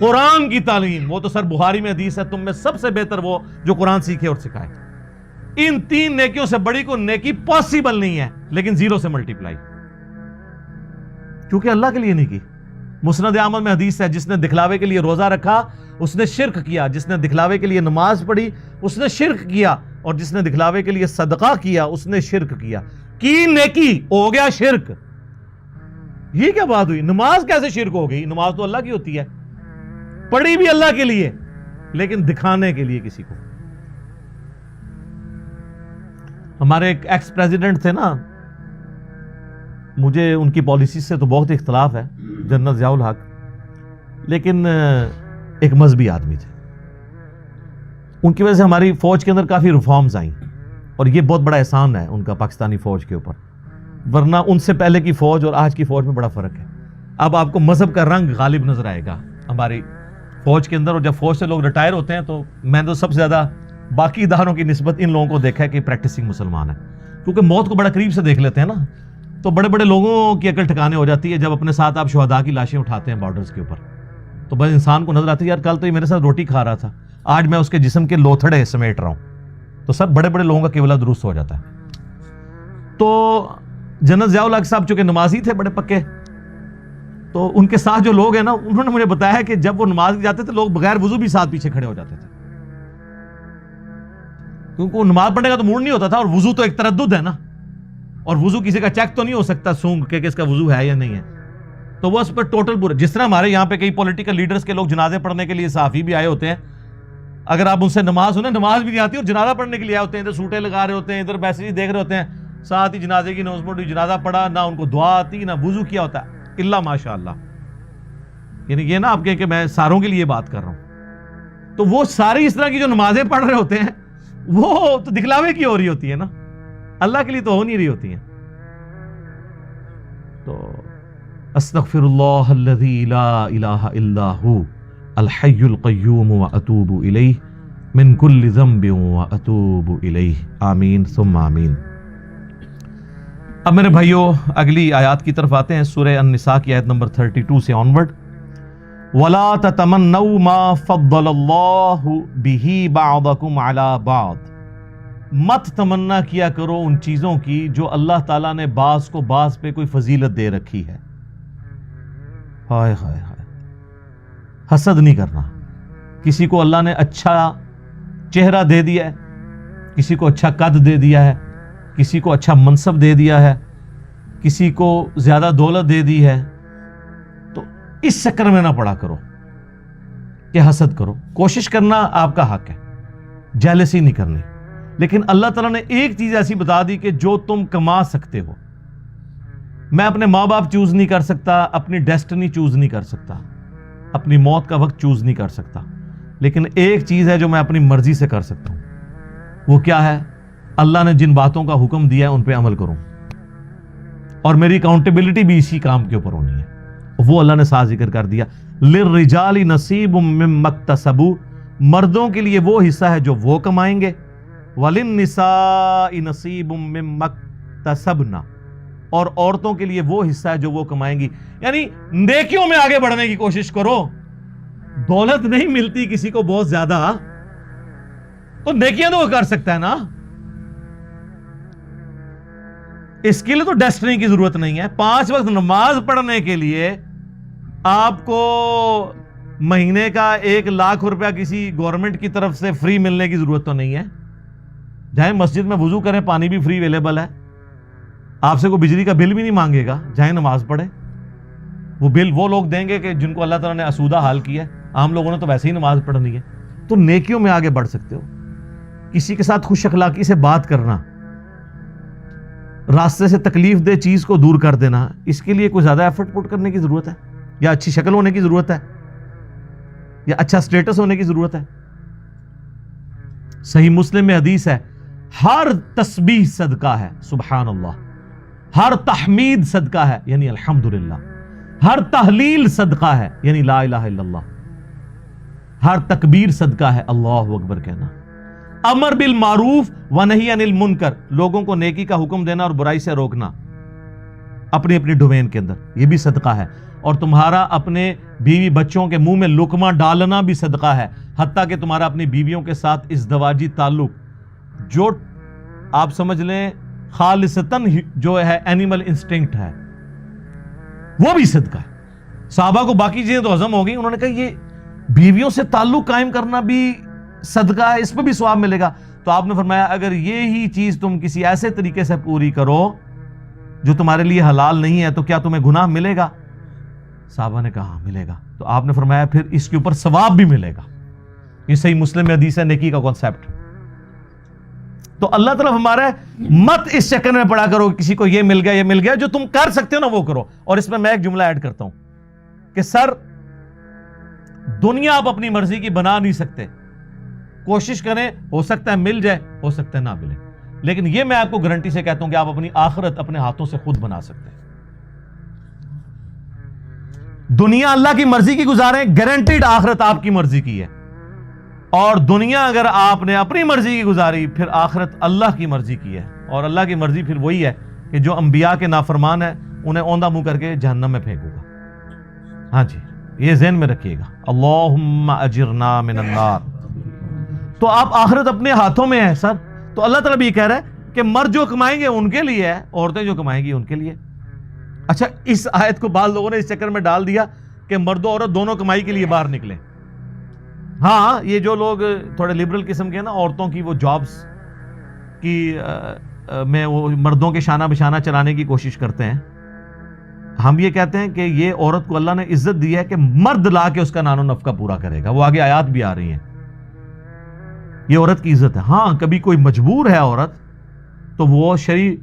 [SPEAKER 1] قرآن کی تعلیم، وہ تو سر بخاری میں حدیث ہے تم میں سب سے بہتر وہ جو قرآن سیکھے اور سکھائے۔ ان 3 نیکیوں سے بڑی کو نیکی پاسبل نہیں ہے، لیکن 0 سے ملٹیپلائی، کیونکہ اللہ کے لیے نہیں کی۔ مسند احمد میں حدیث ہے جس نے دکھلاوے کے لیے روزہ رکھا اس نے شرک کیا، جس نے دکھلاوے کے لیے نماز پڑھی اس نے شرک کیا، اور جس نے دکھلاوے کے لیے صدقہ کیا اس نے شرک کیا۔ کی نیکی ہو گیا شرک۔ یہ کیا بات ہوئی؟ نماز کیسے شرک ہو گئی؟ نماز تو اللہ کی ہوتی ہے، پڑھی بھی اللہ کے لیے لیکن دکھانے کے لیے کسی کو۔ ہمارے ایک ایکس پریزیڈنٹ تھے نا، مجھے ان کی پالیسی سے تو بہت اختلاف ہے، جنرل ضیاء الحق، لیکن ایک مذہبی آدمی تھے۔ ان کی وجہ سے ہماری فوج کے اندر کافی ریفارمز آئیں، اور یہ بہت بڑا احسان ہے ان کا پاکستانی فوج کے اوپر، ورنہ ان سے پہلے کی فوج اور آج کی فوج میں بڑا فرق ہے۔ اب آپ کو مذہب کا رنگ غالب نظر آئے گا ہماری فوج کے اندر، اور جب فوج سے لوگ ریٹائر ہوتے ہیں تو میں نے تو سب سے زیادہ باقی اداروں کی نسبت ان لوگوں کو دیکھا ہے کہ پریکٹسنگ مسلمان ہے، کیونکہ موت کو بڑا قریب سے دیکھ لیتے ہیں نا، تو بڑے بڑے لوگوں کی عقل ٹھکانے ہو جاتی ہے جب اپنے ساتھ آپ شہداء کی لاشیں اٹھاتے ہیں بارڈرز کے اوپر، تو بس انسان کو نظر آتی ہے یار کل تو یہ میرے ساتھ روٹی کھا رہا تھا، آج میں اس کے جسم کے لوتھڑے سمیٹ رہا ہوں، تو سر بڑے بڑے لوگوں کا قبلہ درست ہو جاتا ہے۔ تو جنرل ضیاء الحق صاحب چونکہ نمازی تھے بڑے پکے، تو ان کے ساتھ جو لوگ ہیں نا انہوں نے مجھے بتایا کہ جب وہ نماز جاتے تھے لوگ بغیر وضو بھی ساتھ پیچھے کھڑے ہو جاتے تھے، کیونکہ وہ نماز پڑھنے کا تو موڈ نہیں ہوتا تھا، اور وضو تو ایک تردد ہے نا، اور وضو کسی کا چیک تو نہیں ہو سکتا سونگ کہ اس کا وضو ہے یا نہیں ہے، تو وہ اس پر ٹوٹل پورا، جس طرح ہمارے یہاں پہ کئی پولیٹیکل لیڈرز کے لوگ جنازے پڑھنے کے لیے صحافی بھی آئے ہوتے ہیں، اگر آپ ان سے نماز سنیں، نماز بھی نہیں آتی اور جنازہ پڑھنے کے لیے آئے ہوتے ہیں، ادھر سوٹیں لگا رہے ہوتے ہیں، ادھر میسیج دیکھ رہے ہوتے ہیں، ساتھ ہی جنازے کی نوزمنٹ، جنازہ پڑھا، نہ ان کو دعا آتی نہ وضو کیا ہوتا ہے، الا ماشاء اللہ۔ یعنی یہ نہ آپ کہیں کہ میں ساروں کے لیے بات کر رہا ہوں، تو وہ ساری اس طرح کی جو نمازیں پڑھ رہے ہوتے ہیں وہ تو دکھلاوے کی ہو رہی ہوتی ہے نا، اللہ کے لیے تو ہو نہیں رہی ہوتی ہیں۔ تو استغفر اللہ الذی لا الہ الا ہو الحی القیوم واتوب الیہ من کل ذنب واتوب الیہ، آمین ثم آمین۔ اب میرے بھائیوں اگلی آیات کی طرف آتے ہیں، سورہ النساء کی آیت نمبر 32 سے آنورڈ۔ وَلَا تَتَمَنَّوْا مَا فَضَّلَ اللَّهُ بِهِ بَعْضَكُمْ عَلَى بَعْضٍ، مت تمنا کیا کرو ان چیزوں کی جو اللہ تعالیٰ نے بعض کو بعض پہ کوئی فضیلت دے رکھی ہے۔ ہائے ہائے ہائے، حسد نہیں کرنا۔ کسی کو اللہ نے اچھا چہرہ دے دیا ہے، کسی کو اچھا قد دے دیا ہے، کسی کو اچھا منصب دے دیا ہے، کسی کو زیادہ دولت دے دی ہے، تو اس چکر میں نہ پڑا کرو کہ حسد کرو۔ کوشش کرنا آپ کا حق ہے، جیلسی نہیں کرنی، لیکن اللہ تعالیٰ نے ایک چیز ایسی بتا دی کہ جو تم کما سکتے ہو۔ میں اپنے ماں باپ چوز نہیں کر سکتا، اپنی ڈیسٹنی چوز نہیں کر سکتا، اپنی موت کا وقت چوز نہیں کر سکتا، لیکن ایک چیز ہے جو میں اپنی مرضی سے کر سکتا ہوں۔ وہ کیا ہے؟ اللہ نے جن باتوں کا حکم دیا ہے ان پہ عمل کروں، اور میری اکاؤنٹیبلٹی بھی اسی کام کے اوپر ہونی ہے۔ وہ اللہ نے ساتھ ذکر کر دیا، للرجال نصیب مما اکتسبوا، مردوں کے لیے وہ حصہ ہے جو وہ کمائیں گے، وللنساء نصیب مما اکتسبنا، اور عورتوں کے لیے وہ حصہ ہے جو وہ کمائیں گی۔ یعنی نیکیوں میں آگے بڑھنے کی کوشش کرو۔ دولت نہیں ملتی کسی کو بہت زیادہ، تو نیکیاں تو وہ کر سکتا ہے نا۔ اس کے لیے تو ڈیسٹنی کی ضرورت نہیں ہے۔ 5 وقت نماز پڑھنے کے لیے آپ کو مہینے کا 1 لاکھ روپیہ کسی گورنمنٹ کی طرف سے فری ملنے کی ضرورت تو نہیں ہے۔ جائیں مسجد میں وضو کریں، پانی بھی فری اویلیبل ہے، آپ سے کوئی بجلی کا بل بھی نہیں مانگے گا، جائیں نماز پڑھیں۔ وہ بل وہ لوگ دیں گے کہ جن کو اللہ تعالیٰ نے اسودہ حال کیا ہے، عام لوگوں نے تو ویسے ہی نماز پڑھنی ہے۔ تو نیکیوں میں آگے بڑھ سکتے ہو۔ کسی کے ساتھ خوش اخلاقی سے بات کرنا، راستے سے تکلیف دہ چیز کو دور کر دینا، اس کے لیے کوئی زیادہ ایفرٹ پٹ کرنے کی ضرورت ہے، یا اچھی شکل ہونے کی ضرورت ہے، یا اچھا سٹیٹس ہونے کی ضرورت ہے؟ صحیح مسلم میں حدیث ہے، ہر تسبیح صدقہ ہے، سبحان اللہ، ہر تحمید صدقہ ہے، یعنی الحمدللہ، ہر تحلیل صدقہ ہے، یعنی لا الہ الا اللہ، ہر تکبیر صدقہ ہے، اللہ اکبر کہنا، امر بالمعروف ونہی عن المنکر، لوگوں کو نیکی کا حکم دینا اور برائی سے روکنا اپنی اپنی ڈومین کے اندر، یہ بھی صدقہ ہے۔ اور تمہارا اپنے بیوی بچوں کے منہ میں لقمہ ڈالنا بھی صدقہ ہے، حتیٰ کہ تمہارا اپنی بیویوں کے ساتھ ازدواجی تعلق جو آپ سمجھ لیں خالصتاً جو ہے اینیمل انسٹنکٹ ہے، وہ بھی صدقہ ہے۔ صحابہ کو باقی چیزیں تو ہضم ہو گئی، انہوں نے کہا یہ بیویوں سے تعلق قائم کرنا بھی صدقہ ہے، اس پہ بھی ثواب ملے گا۔ تو آپ نے فرمایا اگر یہی چیز تم کسی ایسے طریقے سے پوری کرو جو تمہارے لیے حلال نہیں ہے تو کیا تمہیں گناہ ملے گا؟ صحابہ نے کہا ملے گا۔ تو آپ نے فرمایا پھر اس کے اوپر ثواب بھی ملے گا۔ یہ صحیح مسلم میں حدیث ہے، نیکی کا کانسیپٹ۔ تو اللہ تعالیٰ ہمارا مت اس چکر میں پڑا کرو کسی کو یہ مل گیا، جو تم کر سکتے ہو نا وہ کرو۔ اور اس میں ایک جملہ ایڈ کرتا ہوں کہ سر دنیا آپ اپنی مرضی کی بنا نہیں سکتے، کوشش کریں، ہو سکتا ہے مل جائے، ہو سکتا ہے نہ ملے، لیکن یہ میں آپ کو گارنٹی سے کہتا ہوں کہ آپ اپنی آخرت اپنے ہاتھوں سے خود بنا سکتے ہیں۔ دنیا اللہ کی مرضی کی گزاریں، گارنٹیڈ آخرت آپ کی مرضی کی ہے، اور دنیا اگر آپ نے اپنی مرضی کی گزاری پھر آخرت اللہ کی مرضی کی ہے، اور اللہ کی مرضی پھر وہی ہے کہ جو انبیاء کے نافرمان ہیں انہیں اوندھا منہ کر کے جہنم میں پھینکوں گا۔ ہاں جی، یہ ذہن میں رکھیے گا، اللہم اجرنا من النار۔ تو آپ آخرت اپنے ہاتھوں میں ہے سر۔ تو اللہ تعالیٰ بھی یہ کہہ رہا ہے کہ مرد جو کمائیں گے ان کے لیے ہے، عورتیں جو کمائیں گی ان کے لیے۔ اچھا، اس آیت کو بعض لوگوں نے اس چکر میں ڈال دیا کہ مرد و عورت دونوں کمائی کے لیے باہر نکلیں۔ ہاں، یہ جو لوگ تھوڑے لبرل قسم کے ہیں نا، عورتوں کی وہ جابز کی میں وہ مردوں کے شانہ بشانہ چلانے کی کوشش کرتے ہیں. ہم یہ کہتے ہیں کہ یہ عورت کو اللہ نے عزت دی ہے کہ مرد لا کے اس کا نان و نفقہ پورا کرے گا. وہ آگے آیات بھی آ رہی ہیں. یہ عورت کی عزت ہے. ہاں کبھی کوئی مجبور ہے عورت تو وہ شرعی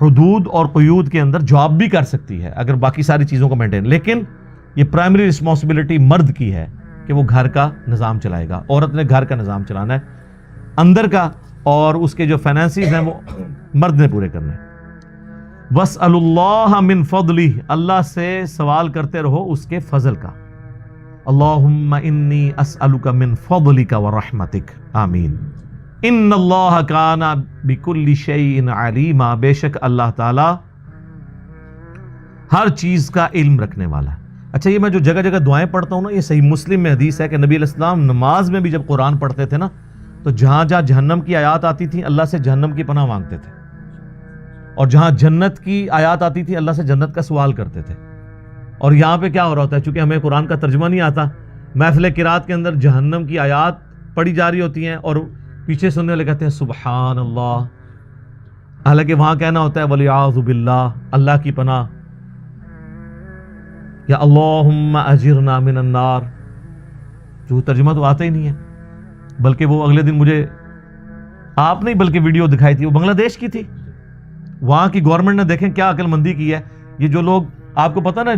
[SPEAKER 1] حدود اور قیود کے اندر جاب بھی کر سکتی ہے اگر باقی ساری چیزوں کو مینٹین. لیکن یہ پرائمری رسپانسبلٹی مرد کی ہے کہ وہ گھر کا نظام چلائے گا. عورت نے گھر کا نظام چلانا ہے اندر کا, اور اس کے جو فائنینسز ہیں وہ مرد نے پورے کرنے ہیں. وَاسْأَلُوا اللَّهَ مِن فَضْلِهِ, اللہ سے سوال کرتے رہو اس کے فضل کا. اللہم انی اسألک من فضلک ورحمتک, آمین. ان اللہ کان بکل شیء علیما, بے شک اللہ تعالی ہر چیز کا علم رکھنے والا ہے. اچھا یہ میں جو جگہ جگہ دعائیں پڑھتا ہوں نا, یہ صحیح مسلم میں حدیث ہے کہ نبی علیہ السلام نماز میں بھی جب قرآن پڑھتے تھے نا تو جہاں جہاں جہنم کی آیات آتی تھی اللہ سے جہنم کی پناہ مانگتے تھے, اور جہاں جنت کی آیات آتی تھی اللہ سے جنت کا سوال کرتے تھے. اور یہاں پہ کیا ہو رہا ہوتا ہے, چونکہ ہمیں قرآن کا ترجمہ نہیں آتا, محفل قرات کے اندر جہنم کی آیات پڑھی جا رہی ہوتی ہیں اور پیچھے سننے والے کہتے ہیں سبحان اللہ, حالانکہ وہاں کہنا ہوتا ہے وَلِعَاذُ بِاللَّہ, اللہ کی پناہ, یا اللہم اجرنا من النار. جو ترجمہ تو آتا ہی نہیں ہے. بلکہ وہ اگلے دن مجھے آپ نہیں بلکہ ویڈیو دکھائی تھی, وہ بنگلہ دیش کی تھی. وہاں کی گورنمنٹ نے دیکھیں کیا عقل مندی کی ہے. یہ جو لوگ, آپ کو پتہ نا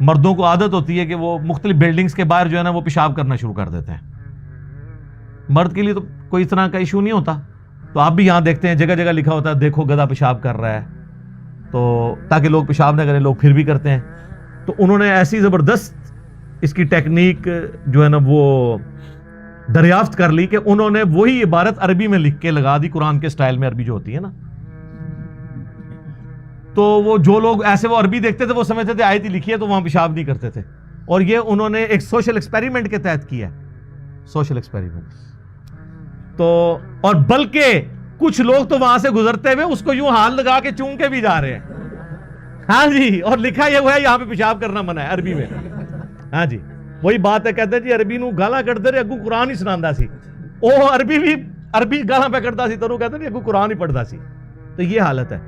[SPEAKER 1] مردوں کو عادت ہوتی ہے کہ وہ مختلف بلڈنگز کے باہر جو ہے نا وہ پیشاب کرنا شروع کر دیتے ہیں. مرد کے لیے تو کوئی اس طرح کا ایشو نہیں ہوتا, تو آپ بھی یہاں دیکھتے ہیں جگہ جگہ لکھا ہوتا ہے دیکھو گدھا پیشاب کر رہا ہے, تو تاکہ لوگ پیشاب نہ کریں, لوگ پھر بھی کرتے ہیں. تو انہوں نے ایسی زبردست اس کی ٹیکنیک جو ہے نا وہ دریافت کر لی کہ انہوں نے وہی عبارت عربی میں لکھ کے لگا دی, قرآن کے سٹائل میں عربی جو ہوتی ہے نا. تو وہ جو لوگ ایسے وہ عربی دیکھتے تھے وہ سمجھتے تھے آیت ہی لکھی ہے تو وہاں پیشاب نہیں کرتے تھے. اور یہ انہوں نے ایک سوشل ایکسپیریمنٹ کے تحت کیا ہے, سوشل ایکسپیریمنٹ. تو اور بلکہ کچھ لوگ تو وہاں سے گزرتے ہوئے اس کو یوں ہاتھ لگا کے چوم کے بھی جا رہے ہیں. ہاں جی, اور لکھا یہ ہوا ہے یہاں پہ پیشاب کرنا منع ہے عربی میں. ہاں جی, وہی بات ہے, کہتے ہیں جی عربی نو گالاں کٹدے رہے, اگو قرآن ہی سناندا سی. او عربی بھی عربی گالاں پہ کٹدا سی, تو کہتے ہیں اگو قرآن ہی پڑھدا سی. تو یہ حالت ہے.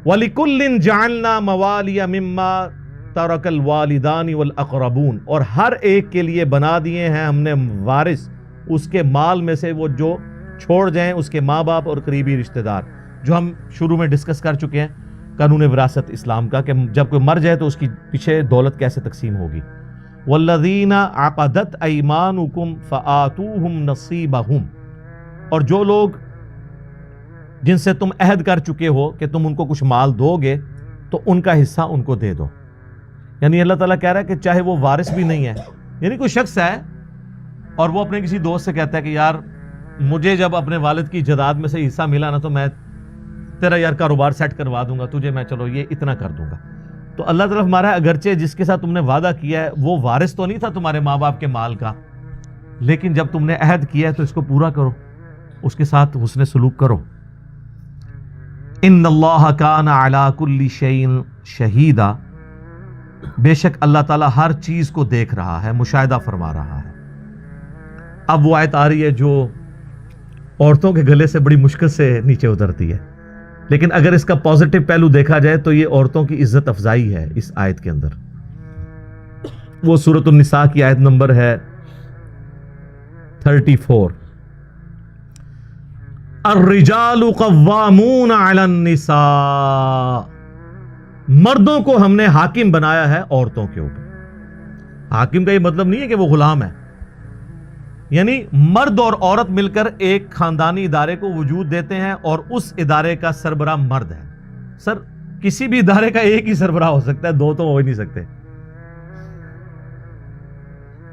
[SPEAKER 1] وَلِكُلٍّ جَعَلْنَا مَوَالِيَ مِمَّا تَرَكَ الْوَالِدَانِ وَالْأَقْرَبُونَ, اور ہر ایک کے لیے بنا دیے ہیں ہم نے وارث اس کے مال میں سے وہ جو چھوڑ جائیں اس کے ماں باپ اور قریبی رشتہ دار, جو ہم شروع میں ڈسکس کر چکے ہیں قانون وراثت اسلام کا, کہ جب کوئی مر جائے تو اس کی پیچھے دولت کیسے تقسیم ہوگی. وَالَّذِينَ عَقَدَتْ أَيْمَانُكُمْ فَآتُوهُمْ نَصِيبَهُمْ, اور جو لوگ جن سے تم عہد کر چکے ہو کہ تم ان کو کچھ مال دو گے تو ان کا حصہ ان کو دے دو. یعنی اللہ تعالیٰ کہہ رہا ہے کہ چاہے وہ وارث بھی نہیں ہے, یعنی کوئی شخص ہے اور وہ اپنے کسی دوست سے کہتا ہے کہ یار مجھے جب اپنے والد کی جائیداد میں سے حصہ ملا نا تو میں تیرا یار کاروبار سیٹ کروا دوں گا تجھے, میں چلو یہ اتنا کر دوں گا. تو اللہ تعالیٰ ہمارا اگرچہ جس کے ساتھ تم نے وعدہ کیا ہے وہ وارث تو نہیں تھا تمہارے ماں باپ کے مال کا, لیکن جب تم نے عہد کیا ہے تو اس کو پورا کرو, اس کے ساتھ حسن سلوک کرو. ان اللہ کان علی کل شیء شہیدا, بے شک اللہ تعالیٰ ہر چیز کو دیکھ رہا ہے, مشاہدہ فرما رہا ہے. اب وہ آیت آ رہی ہے جو عورتوں کے گلے سے بڑی مشکل سے نیچے اترتی ہے, لیکن اگر اس کا پازیٹو پہلو دیکھا جائے تو یہ عورتوں کی عزت افزائی ہے اس آیت کے اندر. وہ سورۃ النساء کی آیت نمبر ہے 34. الرجال قوامون علی النساء, مردوں کو ہم نے حاکم بنایا ہے عورتوں کے اوپر. حاکم کا یہ مطلب نہیں ہے کہ وہ غلام ہے, یعنی مرد اور عورت مل کر ایک خاندانی ادارے کو وجود دیتے ہیں اور اس ادارے کا سربراہ مرد ہے. سر کسی بھی ادارے کا ایک ہی سربراہ ہو سکتا ہے, دو تو ہو ہی نہیں سکتے.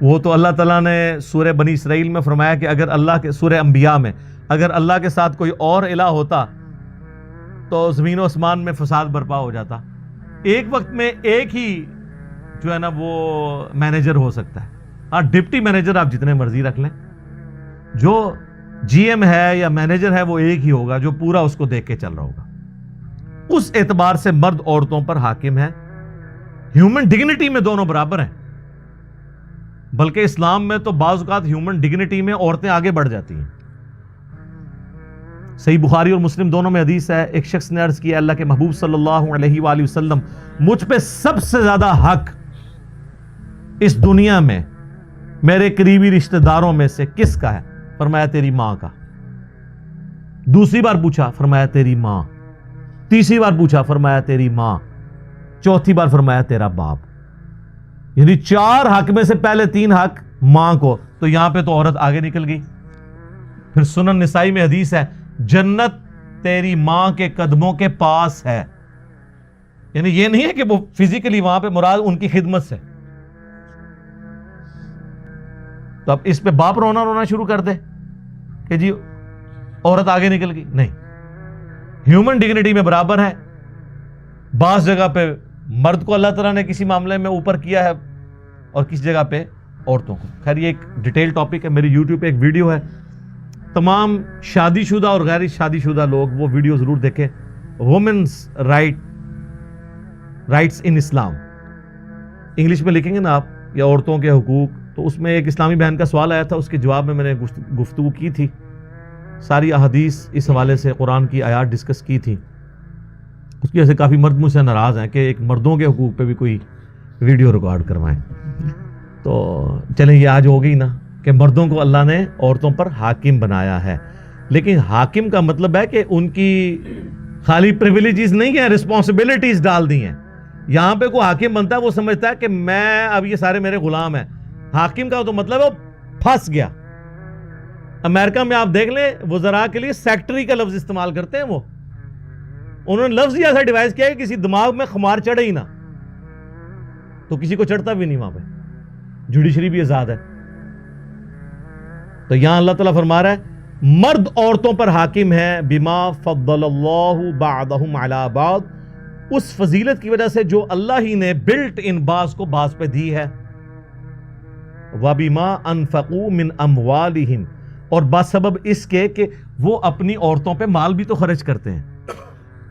[SPEAKER 1] وہ تو اللہ تعالیٰ نے سورہ بنی اسرائیل میں فرمایا کہ اگر اللہ کے, سورہ انبیاء میں, اگر اللہ کے ساتھ کوئی اور الہ ہوتا تو زمین و آسمان میں فساد برپا ہو جاتا. ایک وقت میں ایک ہی جو ہے نا وہ مینیجر ہو سکتا ہے. ہاں ڈپٹی مینیجر آپ جتنے مرضی رکھ لیں, جو جی ایم ہے یا مینیجر ہے وہ ایک ہی ہوگا جو پورا اس کو دیکھ کے چل رہا ہوگا. اس اعتبار سے مرد عورتوں پر حاکم ہے. ہیومن ڈگنیٹی میں دونوں برابر ہیں, بلکہ اسلام میں تو بعض اوقات ہیومن ڈگنیٹی میں عورتیں آگے بڑھ جاتی ہیں. صحیح بخاری اور مسلم دونوں میں حدیث ہے، ایک شخص نے عرض کیا اللہ کے محبوب صلی اللہ علیہ وآلہ وسلم، مجھ پہ سب سے زیادہ حق اس دنیا میں میرے قریبی رشتہ داروں میں سے کس کا ہے؟ فرمایا تیری ماں کا۔ دوسری بار پوچھا، فرمایا تیری ماں۔ تیسری بار پوچھا، فرمایا تیری ماں۔ چوتھی بار فرمایا تیرا باپ۔ یعنی 4 حق میں سے پہلے 3 حق ماں کو، تو یہاں پہ تو عورت آگے نکل گئی۔ پھر سنن نسائی میں حدیث ہے، جنت تیری ماں کے قدموں کے پاس ہے۔ یعنی یہ نہیں ہے کہ وہ فزیکلی وہاں پہ، مراد ان کی خدمت سے۔ تو اب اس پہ باپ رونا شروع کر دے کہ جی عورت آگے نکل گئی، نہیں، ہیومن ڈگنیٹی میں برابر ہے۔ بعض جگہ پہ مرد کو اللہ تعالیٰ نے کسی معاملے میں اوپر کیا ہے اور کس جگہ پہ عورتوں کو۔ خیر یہ ایک ڈیٹیل ٹاپک ہے، میری یوٹیوب پہ ایک ویڈیو ہے، تمام شادی شدہ اور غیر شادی شدہ لوگ وہ ویڈیو ضرور دیکھیں، وومنس رائٹس ان اسلام، انگلش میں لکھیں گے نا آپ، یا عورتوں کے حقوق، تو اس میں ایک اسلامی بہن کا سوال آیا تھا، اس کے جواب میں نے گفتگو کی تھی، ساری احادیث اس حوالے سے، قرآن کی آیات ڈسکس کی تھی۔ اس کی وجہ سے کافی مرد مجھ سے ناراض ہیں کہ ایک مردوں کے حقوق پہ بھی کوئی ویڈیو ریکارڈ کروائیں۔ تو چلیں یہ آج ہو گئی نا کہ مردوں کو اللہ نے عورتوں پر حاکم بنایا ہے، لیکن حاکم کا مطلب ہے کہ ان کی خالی پریویلیجز نہیں ہیں، رسپانسبلٹیز ڈال دی ہیں۔ یہاں پہ کوئی حاکم بنتا ہے وہ سمجھتا ہے کہ میں اب یہ سارے میرے غلام ہیں۔ حاکم کا تو مطلب ہے وہ پھنس گیا۔ امریکہ میں آپ دیکھ لیں وزراء کے لیے سیکٹری کا لفظ استعمال کرتے ہیں، وہ انہوں نے لفظ ہی ایسا ڈیوائز کیا ہے کہ کسی دماغ میں خمار چڑھے ہی نہ، تو کسی کو چڑھتا بھی نہیں وہاں پہ، جوڈیشری بھی آزاد ہے۔ تو یہاں اللہ تعالیٰ فرما رہا ہے مرد عورتوں پر حاکم ہے، بما فضل اللہ بعضهم علی بعض، اس فضیلت کی وجہ سے جو اللہ ہی نے بلٹ ان بعض کو بعض پہ دی ہے، وبما انفقوا من اموالہم، اور بسبب اس کے کہ وہ اپنی عورتوں پہ مال بھی تو خرچ کرتے ہیں،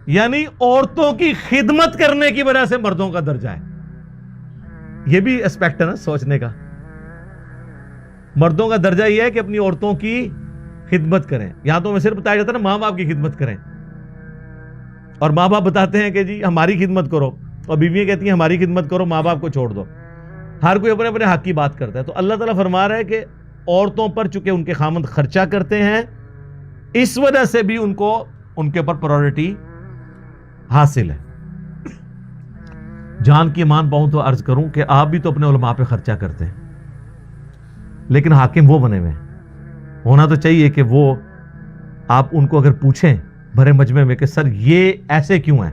[SPEAKER 1] یعنی عورتوں کی خدمت کرنے کی وجہ سے مردوں کا درجہ ہے۔ یہ بھی اسپیکٹ ہے نا سوچنے کا، مردوں کا درجہ یہ ہے کہ اپنی عورتوں کی خدمت کریں۔ یہاں تو ہمیں صرف بتایا جاتا ہے نا ماں باپ کی خدمت کریں، اور ماں باپ بتاتے ہیں کہ جی ہماری خدمت کرو، اور بیویاں کہتی ہیں ہماری خدمت کرو، ماں باپ کو چھوڑ دو۔ ہر کوئی اپنے اپنے حق کی بات کرتا ہے۔ تو اللہ تعالیٰ فرما رہا ہے کہ عورتوں پر چونکہ ان کے خامند خرچہ کرتے ہیں، اس وجہ سے بھی ان کو ان کے اوپر پرائورٹی حاصل ہے۔ جان کی ایمان پاؤں تو عرض کروں کہ آپ بھی تو اپنے علماء پہ خرچہ کرتے ہیں، لیکن حاکم وہ بنے ہوئے ہیں۔ ہونا تو چاہیے کہ وہ آپ ان کو اگر پوچھیں بھرے مجمع میں کہ سر یہ ایسے کیوں ہیں،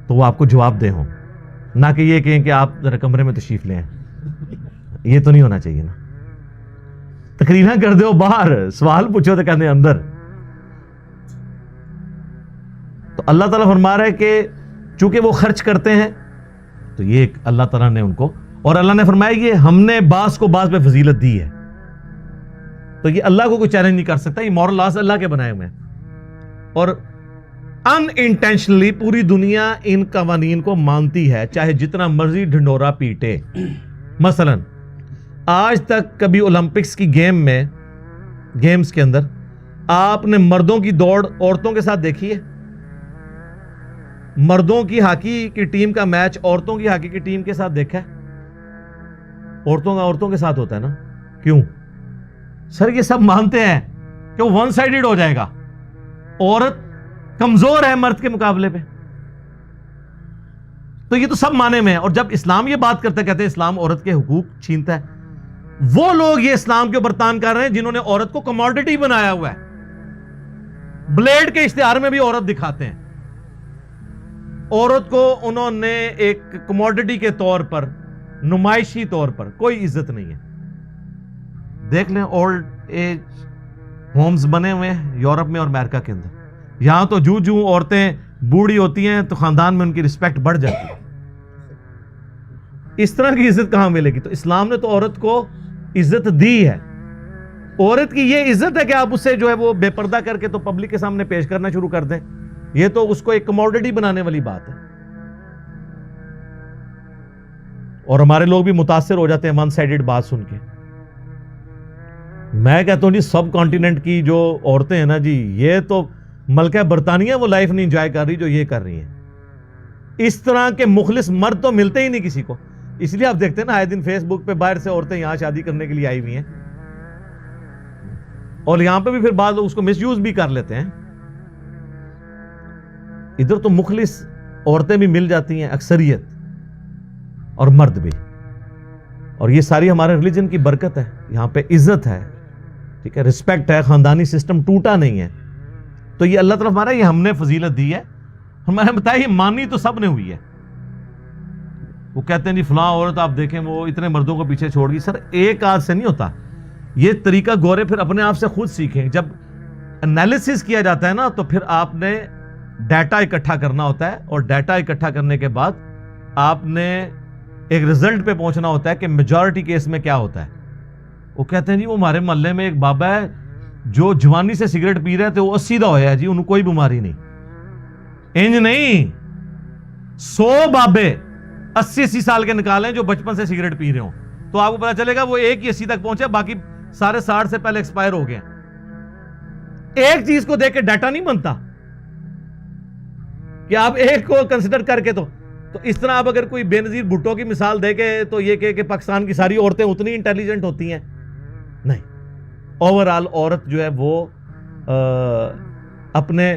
[SPEAKER 1] تو وہ آپ کو جواب دے ہوں، نہ کہ یہ کہیں کہ آپ ذرا کمرے میں تشریف لیں۔ یہ تو نہیں ہونا چاہیے نا، تقریریں کر دو باہر، سوال پوچھو تو کہتے ہیں اندر۔ تو اللہ تعالیٰ فرما رہا ہے کہ چونکہ وہ خرچ کرتے ہیں، تو یہ ایک اللہ تعالیٰ نے ان کو، اور اللہ نے فرمایا یہ ہم نے بعض کو بعض پہ فضیلت دی ہے، تو یہ اللہ کو کوئی چیلنج نہیں کر سکتا، یہ مورل لاز اللہ کے بنائے ہوئے ہیں۔ اور ان انٹینشنلی پوری دنیا ان قوانین کو مانتی ہے، چاہے جتنا مرضی ڈھنڈورا پیٹے۔ مثلا آج تک کبھی اولمپکس کی گیمز کے اندر آپ نے مردوں کی دوڑ عورتوں کے ساتھ دیکھی ہے؟ مردوں کی ہاکی کی ٹیم کا میچ عورتوں کی ہاکی کی ٹیم کے ساتھ دیکھا ہے؟ عورتوں کا عورتوں کے ساتھ ہوتا ہے نا، کیوں؟ سر یہ سب مانتے ہیں کہ وہ ون سائیڈڈ ہو جائے گا، عورت کمزور ہے مرد کے مقابلے پہ، تو یہ تو سب مانے میں ہے۔ اور جب اسلام یہ بات کرتا ہے، کہتے ہیں اسلام عورت کے حقوق چھینتا ہے، وہ لوگ یہ اسلام کے اوپر تان کر رہے ہیں جنہوں نے عورت کو کموڈٹی بنایا ہوا ہے، بلیڈ کے اشتہار میں بھی عورت دکھاتے ہیں، عورت کو انہوں نے ایک کموڈٹی کے طور پر، نمائشی طور پر، کوئی عزت نہیں ہے۔ دیکھ لیں اولڈ ایج ہومز بنے ہوئے ہیں یورپ میں اور امریکہ کے اندر، یہاں تو جو عورتیں بوڑھی ہوتی ہیں تو خاندان میں ان کی رسپیکٹ بڑھ جاتی ہے۔ اس طرح کی عزت کہاں ملے گی؟ تو اسلام نے تو عورت کو عزت دی ہے۔ عورت کی یہ عزت ہے کہ آپ اسے جو ہے وہ بے پردہ کر کے تو پبلک کے سامنے پیش کرنا شروع کر دیں، یہ تو اس کو ایک کموڈٹی بنانے والی بات ہے۔ اور ہمارے لوگ بھی متاثر ہو جاتے ہیں ون سائیڈڈ بات سن کے۔ میں کہتا ہوں جی سب کانٹیننٹ کی جو عورتیں ہیں نا جی، یہ تو ملکہ برطانیہ وہ لائف نہیں انجوائے کر رہی جو یہ کر رہی ہیں. اس طرح کے مخلص مرد تو ملتے ہی نہیں کسی کو. اس لیے آپ دیکھتے ہیں نا آئے دن فیس بک پہ باہر سے عورتیں یہاں شادی کرنے کے لیے آئی ہوئی ہیں، اور یہاں پہ بھی پھر بعض لوگ اس کو مس یوز بھی کر لیتے ہیں. ادھر تو مخلص عورتیں بھی مل جاتی ہیں اکثریت، اور مرد بھی. اور یہ ساری ہمارے ریلیجن کی برکت ہے. یہاں پہ عزت ہے، ٹھیک ہے، رسپیکٹ ہے، خاندانی سسٹم ٹوٹا نہیں ہے. تو یہ اللہ تعالیٰ ہمارا، یہ ہم نے فضیلت دی ہے. ہمیں بتایا یہ مانی تو سب نے ہوئی ہے. وہ کہتے ہیں جی فلاں عورت آپ دیکھیں وہ اتنے مردوں کو پیچھے چھوڑ گئی. سر ایک آدھ سے نہیں ہوتا یہ طریقہ. گورے پھر اپنے آپ سے خود سیکھیں. جب انالیسس کیا جاتا ہے نا تو پھر آپ نے ڈیٹا اکٹھا کرنا ہوتا ہے، اور ڈیٹا اکٹھا کرنے کے بعد آپ نے ایک رزلٹ پہ پہنچنا ہوتا ہے کہ میجورٹی کیس میں کیا ہوتا ہے. وہ کہتے ہیں جی وہ ہمارے محلے میں ایک بابا ہے جو جوانی سے سگریٹ پی رہے تھے، وہ 80 دا ہویا ہے جی، انہوں کوئی بیماری نہیں. انج نہیں، 100 بابے 80 سال کے نکالیں جو بچپن سے سگریٹ پی رہے ہوں، تو آپ کو پتا چلے گا وہ ایک ہی 80 تک پہنچے، باقی سارے 60 سے پہلے ایکسپائر ہو گئے. ایک چیز کو دیکھ کے ڈیٹا نہیں بنتا کہ آپ ایک کو کنسیڈر کر کے. تو اس طرح آپ اگر کوئی بے نظیر بھٹو کی مثال دے کے تو یہ کہ پاکستان کی ساری عورتیں اتنی انٹیلیجنٹ ہوتی ہیں؟ نہیں. اوورآل عورت جو ہے وہ اپنے،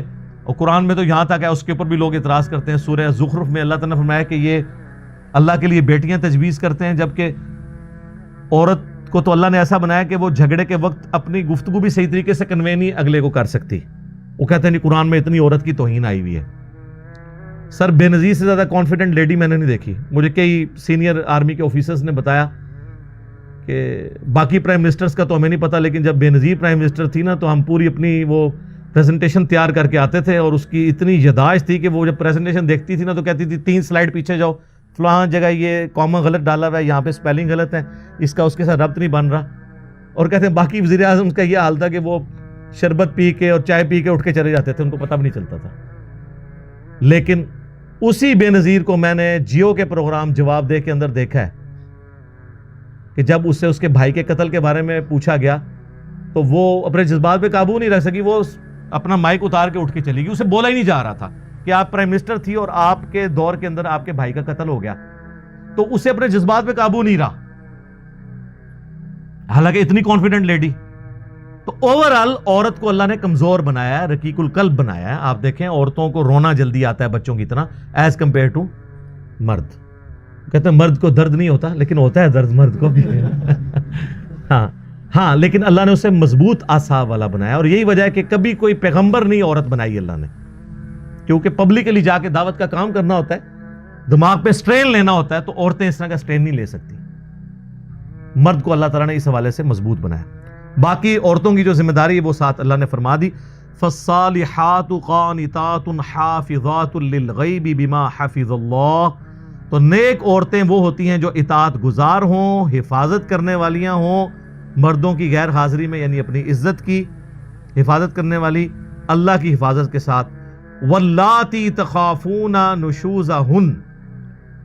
[SPEAKER 1] قرآن میں تو یہاں تک ہے، اس کے اوپر بھی لوگ اعتراض کرتے ہیں. سورہ زخرف میں اللہ تعالیٰ نے فرمایا کہ یہ اللہ کے لیے بیٹیاں تجویز کرتے ہیں، جبکہ عورت کو تو اللہ نے ایسا بنایا کہ وہ جھگڑے کے وقت اپنی گفتگو بھی صحیح طریقے سے کنوے نہیں اگلے کو کر سکتی. وہ کہتے ہیں نہیں قرآن میں اتنی عورت کی توہین آئی ہوئی ہے. سر بے نظیر سے زیادہ کانفیڈنٹ لیڈی میں نے نہیں دیکھی. مجھے کئی سینئر آرمی کے آفیسرز نے بتایا کہ باقی پرائم منسٹرز کا تو ہمیں نہیں پتا، لیکن جب بے نظیر پرائم منسٹر تھی نا تو ہم پوری اپنی وہ پریزنٹیشن تیار کر کے آتے تھے، اور اس کی اتنی یاداشت تھی کہ وہ جب پریزنٹیشن دیکھتی تھی نا تو کہتی تھی 3 سلائڈ پیچھے جاؤ، فلاں جگہ یہ کامہ غلط ڈالا ہوا ہے، یہاں پہ سپیلنگ غلط ہے، اس کا اس کے ساتھ ربط نہیں بن رہا. اور کہتے ہیں باقی وزیر اعظم کا یہ حال تھا کہ وہ شربت پی کے اور چائے پی کے اٹھ کے چلے جاتے تھے، ان کو پتہ بھی نہیں چلتا تھا. لیکن اسی بے نظیر کو میں نے جیو کے پروگرام جواب دے کے اندر دیکھا ہے کہ جب اس سے اس کے بھائی کے قتل کے بارے میں پوچھا گیا تو وہ اپنے جذبات پہ قابو نہیں رکھ سکی، وہ اپنا مائک اتار کے اٹھ کے چلی گئی. اسے بولا ہی نہیں جا رہا تھا کہ آپ پرائم منسٹر تھی اور آپ کے دور کے اندر آپ کے بھائی کا قتل ہو گیا، تو اسے اپنے جذبات پہ قابو نہیں رہا، حالانکہ اتنی کانفیڈنٹ لیڈی. تو اوورآل عورت کو اللہ نے کمزور بنایا ہے، رقیق القلب بنایا ہے. آپ دیکھیں عورتوں کو رونا جلدی آتا ہے بچوں کی طرح ایز کمپیئر ٹو مرد. کہتے ہیں مرد کو درد نہیں ہوتا، لیکن ہوتا ہے درد مرد کو بھی. ہاں لیکن اللہ نے اسے مضبوط اعصاب والا بنایا، اور یہی وجہ ہے کہ کبھی کوئی پیغمبر نہیں عورت بنائی اللہ نے، کیونکہ پبلکلی جا کے دعوت کا کام کرنا ہوتا ہے، دماغ پہ سٹرین لینا ہوتا ہے، تو عورتیں اس طرح کا سٹرین نہیں لے سکتی. مرد کو اللہ تعالیٰ نے اس حوالے سے مضبوط بنایا. باقی عورتوں کی جو ذمہ داری ہے وہ ساتھ اللہ نے فرما دی. فَالصَّالِحَاتُ قَانِتَاتٌ حَافِظَاتٌ لِلْغَيْبِ بِمَا حَفِظَ اللَّهُ. تو نیک عورتیں وہ ہوتی ہیں جو اطاعت گزار ہوں، حفاظت کرنے والیاں ہوں مردوں کی غیر حاضری میں، یعنی اپنی عزت کی حفاظت کرنے والی اللہ کی حفاظت کے ساتھ. وَاللَّاتِي تَخَافُونَ نُشُوزَهُنَّ.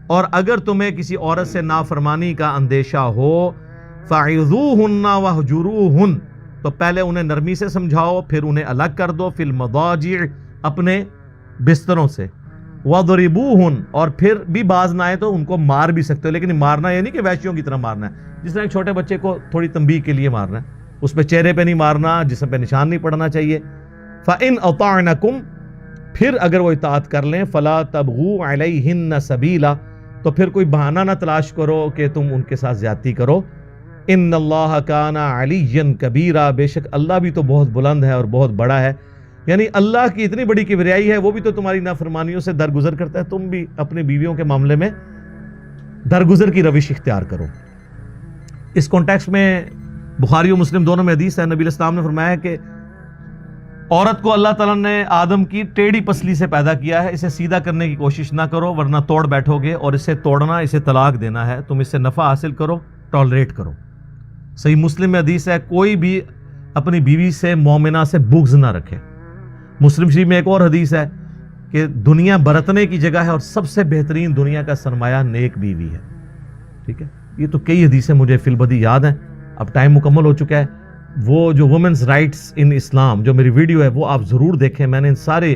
[SPEAKER 1] اور اگر تمہیں کسی عورت سے نافرمانی کا اندیشہ ہو، فَعِظُوهُنَّ وَاهْجُرُوهُنَّ. تو پہلے انہیں نرمی سے سمجھاؤ، پھر انہیں الگ کر دو، فِي الْمَضَاجِعِ اپنے بستروں سے. وَضْرِبُوهُنَّ. اور پھر بھی باز نہ آئے تو ان کو مار بھی سکتے ہو، لیکن مارنا یہ نہیں کہ وحشیوں کی طرح مارنا ہے، جس طرح ایک چھوٹے بچے کو تھوڑی تنبیہ کے لیے مارنا ہے، اس پہ چہرے پہ نہیں مارنا، جسم پہ نشان نہیں پڑنا چاہیے. فَإِنْ أَطَعْنَكُمْ. پھر اگر وہ اطاعت کر لیں، فَلَا تَبْغُوا عَلَيْهِنَّ سَبِيلًا. تو پھر کوئی بہانہ نہ تلاش کرو کہ تم ان کے ساتھ زیادتی کرو. ان اللہ کان علیٰ کبیرا. بے شک اللہ بھی تو بہت بلند ہے اور بہت بڑا ہے. یعنی اللہ کی اتنی بڑی کبریائی ہے، وہ بھی تو تمہاری نافرمانیوں سے درگزر کرتا ہے، تم بھی اپنے بیویوں کے معاملے میں درگزر کی روش اختیار کرو. اس کانٹیکسٹ میں بخاری و مسلم دونوں میں حدیث ہے، نبی علیہ السلام نے فرمایا کہ عورت کو اللہ تعالیٰ نے آدم کی ٹیڑھی پسلی سے پیدا کیا ہے، اسے سیدھا کرنے کی کوشش نہ کرو ورنہ توڑ بیٹھو گے، اور اسے توڑنا، اسے طلاق دینا ہے. تم اس سے نفع حاصل کرو، ٹالریٹ کرو. صحیح مسلم میں حدیث ہے کوئی بھی اپنی بیوی سے مومنہ سے بغض نہ رکھے. مسلم شریف میں ایک اور حدیث ہے کہ دنیا برتنے کی جگہ ہے اور سب سے بہترین دنیا کا سرمایہ نیک بیوی ہے. ٹھیک ہے، یہ تو کئی حدیثیں مجھے فی البدی یاد ہیں، اب ٹائم مکمل ہو چکا ہے. وہ جو وومنز رائٹس ان اسلام جو میری ویڈیو ہے وہ آپ ضرور دیکھیں. میں نے ان سارے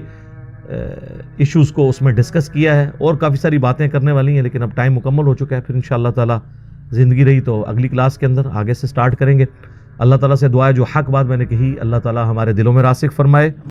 [SPEAKER 1] ایشوز کو اس میں ڈسکس کیا ہے, اور کافی ساری باتیں کرنے والی ہیں, لیکن اب ٹائم مکمل ہو چکا ہے. پھر انشاءاللہ تعالی زندگی رہی تو اگلی کلاس کے اندر آگے سے سٹارٹ کریں گے. اللہ تعالیٰ سے دعا ہے جو حق بات میں نے کہی اللہ تعالیٰ ہمارے دلوں میں راسخ فرمائے.